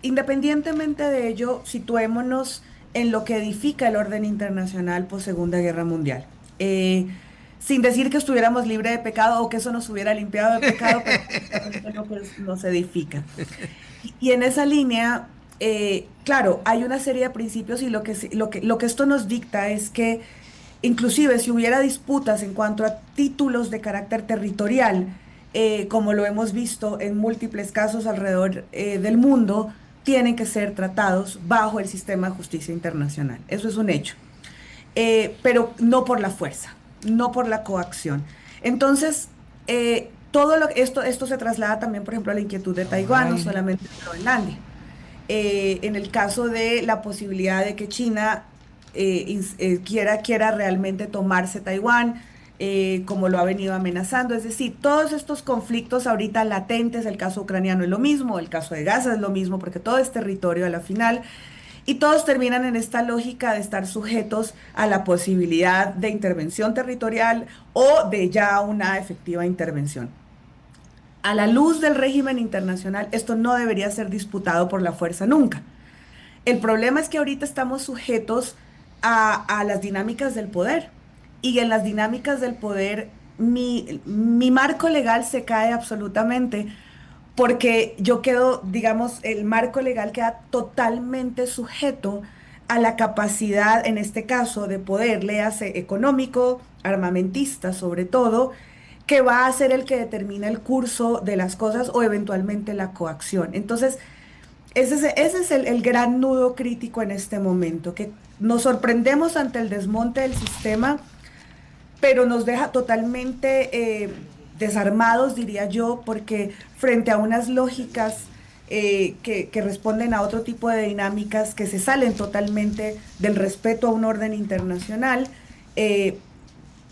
independientemente de ello, situémonos en lo que edifica el orden internacional post Segunda Guerra Mundial. Sin decir que estuviéramos libres de pecado o que eso nos hubiera limpiado de pecado, pero justamente lo que nos edifica. Y en esa línea, claro, hay una serie de principios y lo que esto nos dicta es que inclusive si hubiera disputas en cuanto a títulos de carácter territorial, como lo hemos visto en múltiples casos alrededor del mundo, tienen que ser tratados bajo el sistema de justicia internacional. Eso es un hecho. Pero no por la fuerza, no por la coacción. Entonces, esto se traslada también, por ejemplo, a la inquietud de Taiwán, no Ay, solamente de Groenlandia. En el caso de la posibilidad de que China quiera realmente tomarse Taiwán, como lo ha venido amenazando. Es decir, todos estos conflictos ahorita latentes, el caso ucraniano es lo mismo, el caso de Gaza es lo mismo, porque todo es territorio a la final, y todos terminan en esta lógica de estar sujetos a la posibilidad de intervención territorial o de ya una efectiva intervención. A la luz del régimen internacional, esto no debería ser disputado por la fuerza nunca. El problema es que ahorita estamos sujetos a las dinámicas del poder. Y en las dinámicas del poder, mi marco legal se cae absolutamente porque yo quedo, digamos, el marco legal queda totalmente sujeto a la capacidad, en este caso, de poder, léase económico, armamentista sobre todo, que va a ser el que determina el curso de las cosas o eventualmente la coacción. Entonces, ese es el gran nudo crítico en este momento, que nos sorprendemos ante el desmonte del sistema, pero nos deja totalmente desarmados, diría yo, porque frente a unas lógicas que responden a otro tipo de dinámicas que se salen totalmente del respeto a un orden internacional,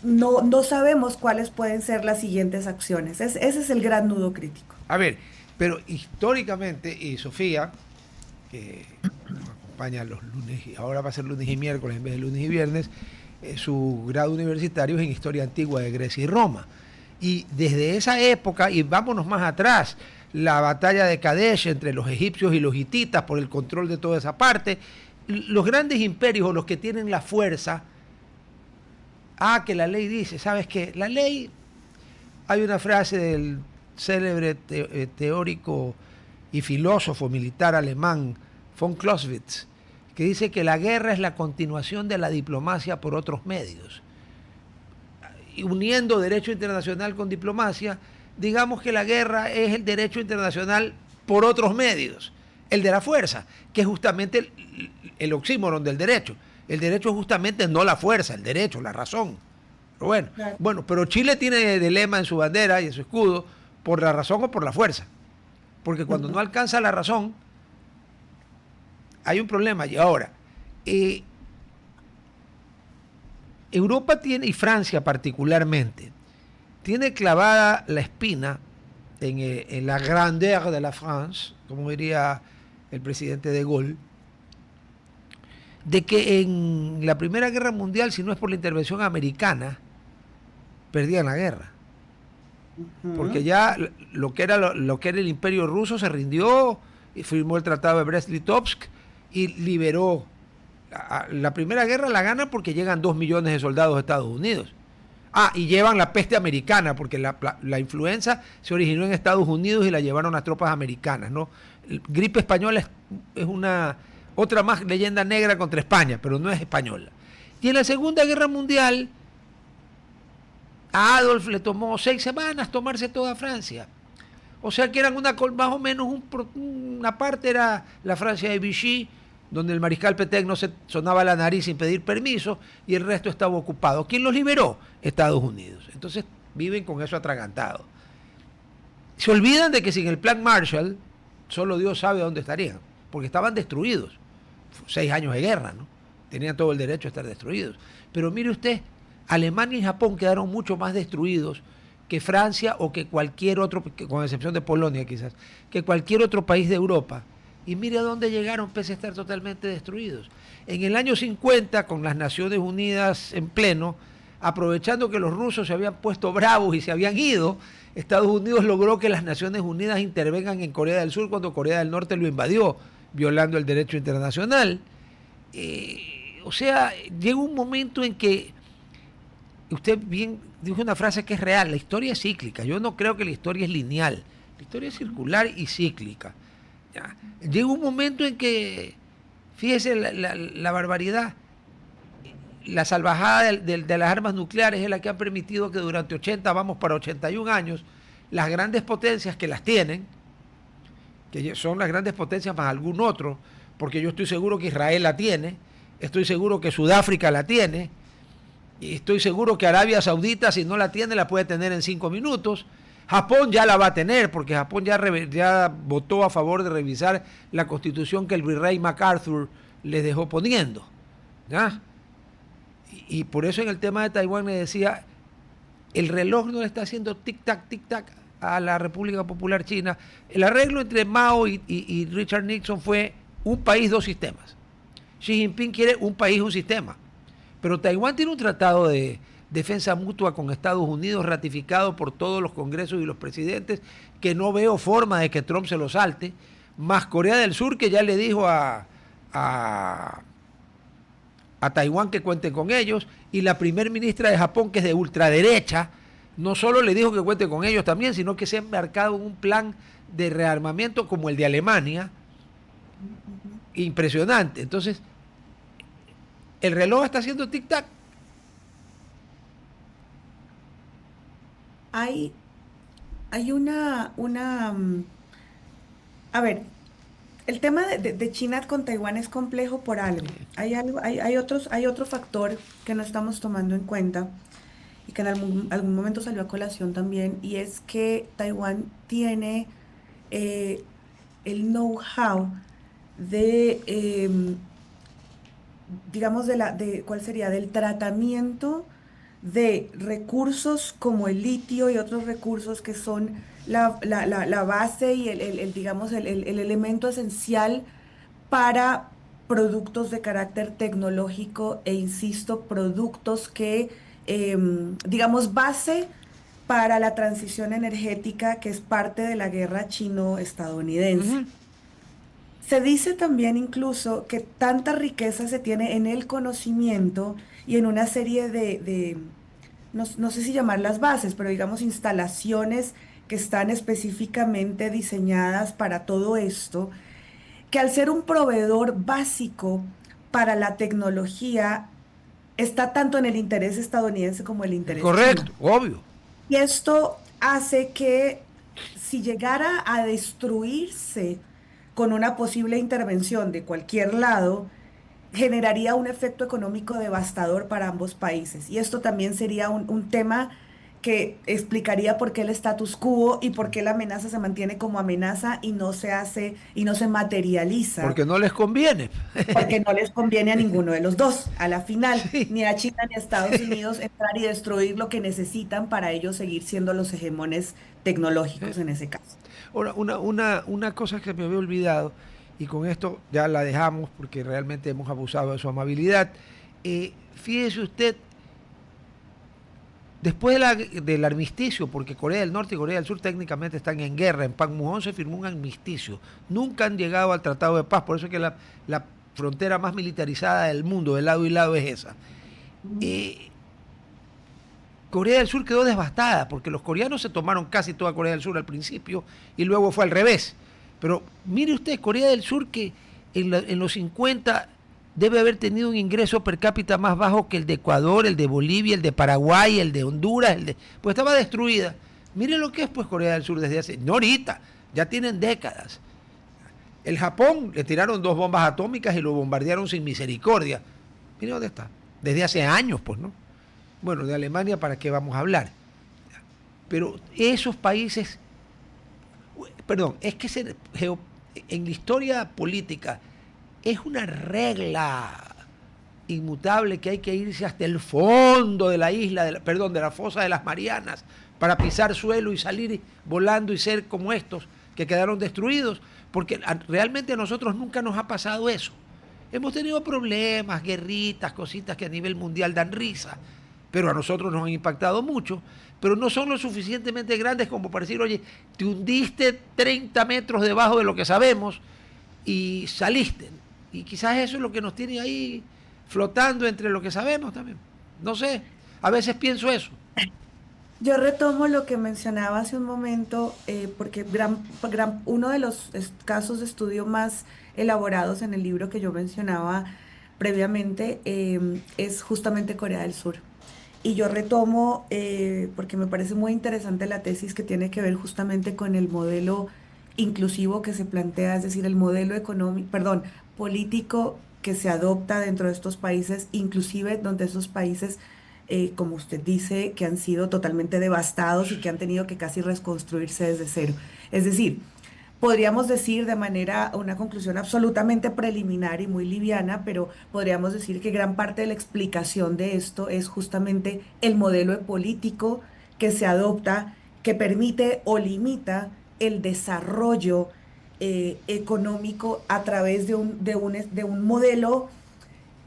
no sabemos cuáles pueden ser las siguientes acciones. Ese es el gran nudo crítico. A ver, pero históricamente, y Sofía, que nos acompaña los lunes, y ahora va a ser lunes y miércoles en vez de lunes y viernes, su grado universitario es en Historia Antigua de Grecia y Roma. Y desde esa época, y vámonos más atrás, la batalla de Kadesh entre los egipcios y los hititas por el control de toda esa parte, los grandes imperios o los que tienen la fuerza, que la ley dice, ¿sabes qué? La ley, hay una frase del célebre teórico y filósofo militar alemán von Clausewitz, que dice que la guerra es la continuación de la diplomacia por otros medios. Y uniendo derecho internacional con diplomacia, digamos que la guerra es el derecho internacional por otros medios, el de la fuerza, que es justamente el oxímoron del derecho. El derecho es justamente no la fuerza, el derecho, la razón. Pero bueno, Claro. bueno, pero Chile tiene de lema en su bandera y en su escudo, por la razón o por la fuerza. Porque cuando no alcanza la razón, hay un problema. Y ahora, Europa tiene, y Francia particularmente, tiene clavada la espina en la grandeur de la France, como diría el presidente de Gaulle, de que en la Primera Guerra Mundial, si no es por la intervención americana, perdían la guerra. Porque ya lo que era el Imperio Ruso se rindió y firmó el Tratado de Brest-Litovsk y liberó. La Primera Guerra la ganan porque llegan 2 millones de soldados de Estados Unidos. Y llevan la peste americana, porque la influenza se originó en Estados Unidos y la llevaron las tropas americanas, ¿no? Gripe española es una otra más leyenda negra contra España, pero no es española. Y en la Segunda Guerra Mundial, a Adolf le tomó 6 semanas tomarse toda Francia. O sea que eran más o menos una parte era la Francia de Vichy, donde el mariscal Pétain no se sonaba la nariz sin pedir permiso, y el resto estaba ocupado. ¿Quién los liberó? Estados Unidos. Entonces viven con eso atragantado. Se olvidan de que sin el plan Marshall, solo Dios sabe dónde estarían, porque estaban destruidos. 6 años de guerra, ¿no? Tenían todo el derecho a estar destruidos. Pero mire usted, Alemania y Japón quedaron mucho más destruidos que Francia o que cualquier otro, con excepción de Polonia quizás, que cualquier otro país de Europa. Y mire a dónde llegaron pese a estar totalmente destruidos. En el año 50, con las Naciones Unidas en pleno, aprovechando que los rusos se habían puesto bravos y se habían ido, Estados Unidos logró que las Naciones Unidas intervengan en Corea del Sur cuando Corea del Norte lo invadió, violando el derecho internacional. O sea, llega un momento en que usted bien dijo una frase que es real: la historia es cíclica. Yo no creo que la historia es lineal, la historia es circular y cíclica. ¿Ya? Llega un momento en que, fíjese la barbaridad, la salvajada de las armas nucleares es la que ha permitido que durante 80, vamos para 81 años, las grandes potencias que las tienen, que son las grandes potencias más algún otro, porque yo estoy seguro que Israel la tiene, estoy seguro que Sudáfrica la tiene, y estoy seguro que Arabia Saudita, si no la tiene, la puede tener en 5 minutos. Japón ya la va a tener, porque Japón ya votó a favor de revisar la constitución que el virrey MacArthur les dejó poniendo. ¿Ya? Y por eso en el tema de Taiwán le decía, el reloj no le está haciendo tic-tac, tic-tac a la República Popular China. El arreglo entre Mao y Richard Nixon fue un país, 2 sistemas. Xi Jinping quiere un país, un sistema. Pero Taiwán tiene un tratado de defensa mutua con Estados Unidos ratificado por todos los congresos y los presidentes, que no veo forma de que Trump se lo salte, más Corea del Sur, que ya le dijo a Taiwán que cuente con ellos, y la primer ministra de Japón, que es de ultraderecha, no solo le dijo que cuente con ellos también, sino que se ha embarcado en un plan de rearmamiento como el de Alemania, impresionante. Entonces, el reloj está haciendo tic-tac. Hay a ver, el tema de China con Taiwán es complejo por algo. Hay otro factor que no estamos tomando en cuenta y que en algún momento salió a colación también, y es que Taiwán tiene eh, el know-how de, digamos, ¿cuál sería? Del tratamiento de recursos como el litio y otros recursos que son la base y digamos, el elemento esencial para productos de carácter tecnológico e, insisto, productos que, digamos, base para la transición energética que es parte de la guerra chino-estadounidense. Ujú. Se dice también incluso que tanta riqueza se tiene en el conocimiento y en una serie no sé si llamar las bases, pero digamos instalaciones que están específicamente diseñadas para todo esto, que al ser un proveedor básico para la tecnología, está tanto en el interés estadounidense como el Es interés chino. correcto, obvio. Y esto hace que si llegara a destruirse con una posible intervención de cualquier lado, generaría un efecto económico devastador para ambos países. Y esto también sería un tema que explicaría por qué el status quo y por qué la amenaza se mantiene como amenaza y no se hace y no se materializa, Porque no les conviene. porque no les conviene a ninguno de los dos, a la final, Sí. ni a China ni a Estados Unidos entrar y destruir lo que necesitan para ellos seguir siendo los hegemones tecnológicos en ese caso. Ahora, una cosa que me había olvidado, y con esto ya la dejamos porque realmente hemos abusado de su amabilidad. Fíjese usted, después del armisticio, porque Corea del Norte y Corea del Sur técnicamente están en guerra, en Panmunjom se firmó un armisticio, nunca han llegado al Tratado de Paz, por eso es que la frontera más militarizada del mundo, de lado y lado, es esa. Eh, Corea del Sur quedó devastada porque los coreanos se tomaron casi toda Corea del Sur al principio y luego fue al revés. Pero mire usted, Corea del Sur que en los 50 debe haber tenido un ingreso per cápita más bajo que el de Ecuador, el de Bolivia, el de Paraguay, el de Honduras, pues estaba destruida. Mire lo que es pues Corea del Sur desde hace, no ahorita, ya tienen décadas. El Japón le tiraron 2 bombas atómicas y lo bombardearon sin misericordia. Mire dónde está, desde hace años pues, ¿no? Bueno, de Alemania, ¿para qué vamos a hablar? Pero esos países, perdón, es que en la historia política es una regla inmutable que hay que irse hasta el fondo de la isla, perdón, de la fosa de las Marianas, para pisar suelo y salir volando y ser como estos que quedaron destruidos, porque realmente a nosotros nunca nos ha pasado eso. Hemos tenido problemas, guerritas, cositas que a nivel mundial dan risa, pero a nosotros nos han impactado mucho, pero no son lo suficientemente grandes como para decir, oye, te hundiste 30 metros debajo de lo que sabemos y saliste. Y quizás eso es lo que nos tiene ahí flotando entre lo que sabemos también. No sé, a veces pienso eso. Yo retomo lo que mencionaba hace un momento, porque uno de los casos de estudio más elaborados en el libro que yo mencionaba previamente es justamente Corea del Sur. Y yo retomo, porque me parece muy interesante la tesis que tiene que ver justamente con el modelo inclusivo que se plantea, es decir, el modelo económico, perdón, político que se adopta dentro de estos países, inclusive donde esos países, como usted dice, que han sido totalmente devastados y que han tenido que casi reconstruirse desde cero. Es decir, podríamos decir de manera, una conclusión absolutamente preliminar y muy liviana, pero podríamos decir que gran parte de la explicación de esto es justamente el modelo político que se adopta, que permite o limita el desarrollo económico a través de un modelo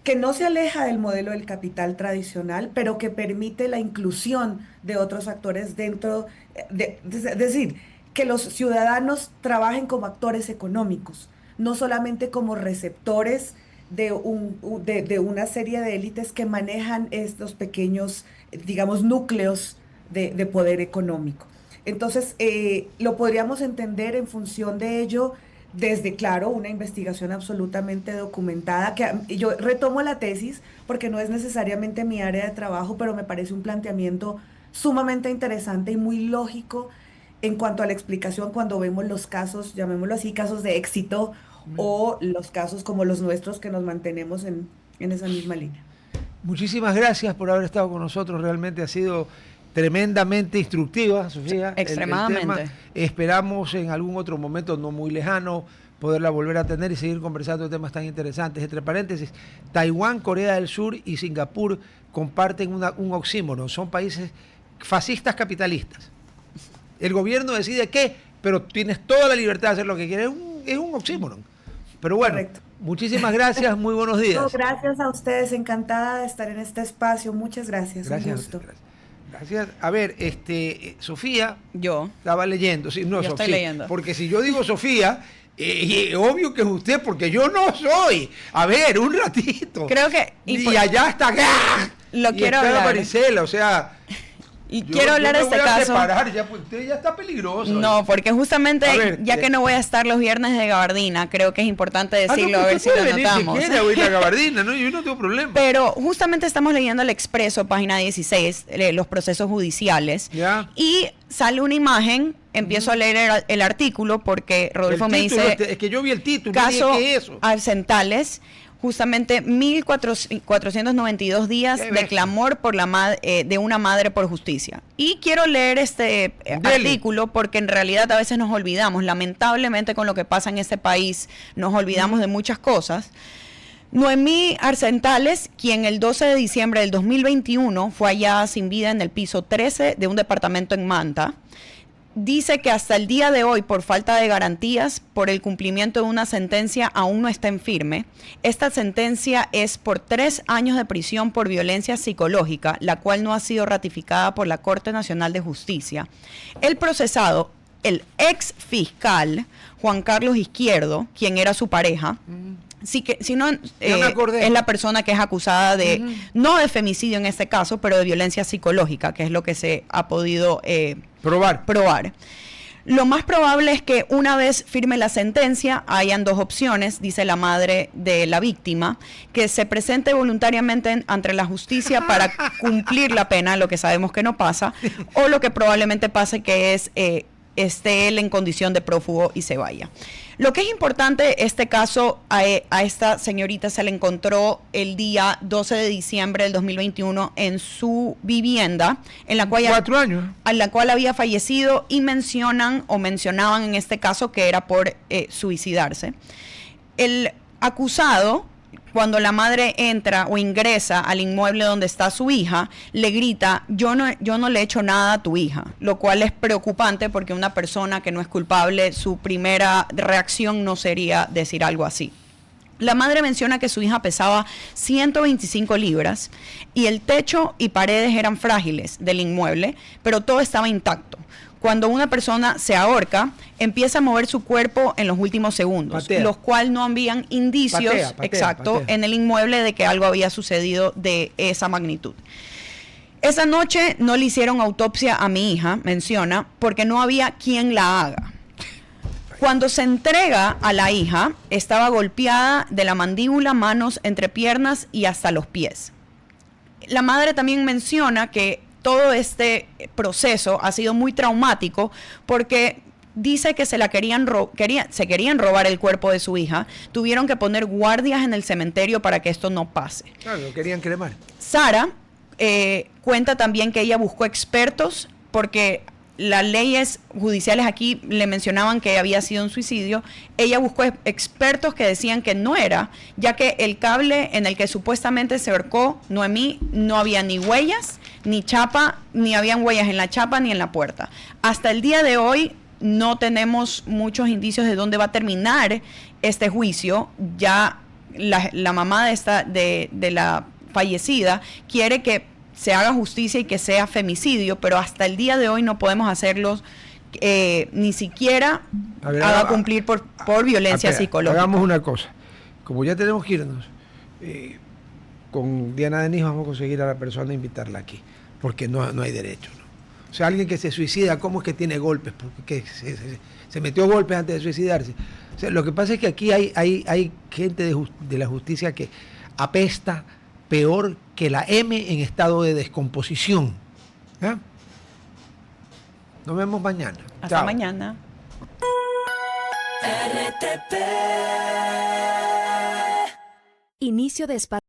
que no se aleja del modelo del capital tradicional, pero que permite la inclusión de otros actores dentro, es decir, que los ciudadanos trabajen como actores económicos, no solamente como receptores de una serie de élites que manejan estos pequeños, digamos, núcleos de poder económico. Entonces, lo podríamos entender en función de ello desde, claro, una investigación absolutamente documentada, y yo retomo la tesis porque no es necesariamente mi área de trabajo, pero me parece un planteamiento sumamente interesante y muy lógico en cuanto a la explicación cuando vemos los casos, llamémoslo así, casos de éxito o los casos como los nuestros que nos mantenemos en esa misma línea. Muchísimas gracias por haber estado con nosotros. Realmente ha sido tremendamente instructiva, Sofía, el tema. Extremadamente. Esperamos en algún otro momento no muy lejano poderla volver a tener y seguir conversando de temas tan interesantes. Entre paréntesis, Taiwán, Corea del Sur y Singapur comparten un oxímoron. Son países fascistas capitalistas. El gobierno decide qué, pero tienes toda la libertad de hacer lo que quieres. Es un oxímoron. Pero bueno, Correcto. muchísimas gracias, muy buenos días. No, gracias a ustedes, encantada de estar en este espacio. Muchas gracias, Gracias un a gusto. usted, gracias. A ver, Sofía Yo. estaba leyendo. Sí, no, Yo estoy Sofía, leyendo. porque si yo digo Sofía, obvio que es usted, porque yo no soy. A ver, un ratito. Creo que... Y allá está. Lo y quiero está hablar. Maricela, o sea. Y quiero hablar de me este voy a caso. separar ya, pues usted ya está peligroso. No, porque justamente, A ver, ya que no voy a estar los viernes de gabardina, creo que es importante decirlo, no, a ver usted si lo puede venir notamos. Si quiere, voy a ir a Gabardina, ¿no? Yo no tengo problema. Pero justamente estamos leyendo el Expreso, página 16, los procesos judiciales. Ya. Y sale una imagen, empiezo a leer el artículo porque Rodolfo El me título, dice... es que yo vi el título. Caso ¿Qué es eso? Arcentales, justamente 1.492 días Qué de bestia. clamor por de una madre por justicia. Y quiero leer este Dele. artículo porque en realidad a veces nos olvidamos, lamentablemente con lo que pasa en este país, nos olvidamos de muchas cosas. Noemí Arcentales, quien el 12 de diciembre del 2021 fue hallada sin vida en el piso 13 de un departamento en Manta, dice que hasta el día de hoy, por falta de garantías, por el cumplimiento de una sentencia, aún no está en firme. Esta sentencia es por 3 años de prisión por violencia psicológica, la cual no ha sido ratificada por la Corte Nacional de Justicia. El procesado, el ex fiscal Juan Carlos Izquierdo, quien era su pareja, sí que, si no, Ya me acordé. es la persona que es acusada de, no de femicidio en este caso, pero de violencia psicológica, que es lo que se ha podido probar. Lo más probable es que una vez firme la sentencia, hayan 2 opciones, dice la madre de la víctima, que se presente voluntariamente ante la justicia para cumplir la pena, lo que sabemos que no pasa, o lo que probablemente pase que es esté él en condición de prófugo y se vaya. Lo que es importante, este caso, a esta señorita se le encontró el día 12 de diciembre del 2021 en su vivienda, en la cual, 4 años. a la cual había fallecido, y mencionaban en este caso que era por suicidarse. El acusado, cuando la madre entra o ingresa al inmueble donde está su hija, le grita: yo no le he hecho nada a tu hija, lo cual es preocupante porque una persona que no es culpable, su primera reacción no sería decir algo así. La madre menciona que su hija pesaba 125 libras y el techo y paredes eran frágiles del inmueble, pero todo estaba intacto. Cuando una persona se ahorca, empieza a mover su cuerpo en los últimos segundos, Patea. los cuales no habían indicios exacto en el inmueble de que algo había sucedido de esa magnitud. Esa noche no le hicieron autopsia a mi hija, menciona, porque no había quien la haga. Cuando se entrega a la hija, estaba golpeada de la mandíbula, manos, entrepiernas y hasta los pies. La madre también menciona que todo este proceso ha sido muy traumático porque dice que se querían robar el cuerpo de su hija, tuvieron que poner guardias en el cementerio para que esto no pase. Claro, lo querían cremar. Sara cuenta también que ella buscó expertos porque las leyes judiciales aquí le mencionaban que había sido un suicidio. Ella buscó expertos que decían que no era, ya que el cable en el que supuestamente se ahorcó Noemí no había ni huellas, ni chapa, ni habían huellas en la chapa ni en la puerta. Hasta el día de hoy no tenemos muchos indicios de dónde va a terminar este juicio. Ya la mamá de la fallecida quiere que se haga justicia y que sea femicidio, pero hasta el día de hoy no podemos hacerlos, ni siquiera haga cumplir por violencia psicológica. Hagamos una cosa. Como ya tenemos que irnos, con Diana Denis vamos a conseguir a la persona e invitarla aquí, porque no hay derecho, ¿no? O sea, alguien que se suicida, ¿cómo es que tiene golpes? Porque se metió golpes antes de suicidarse. O sea, lo que pasa es que aquí hay gente de la justicia que apesta peor que la M en estado de descomposición. ¿Ya? Nos vemos mañana. Hasta Chao. mañana. Inicio de espacio.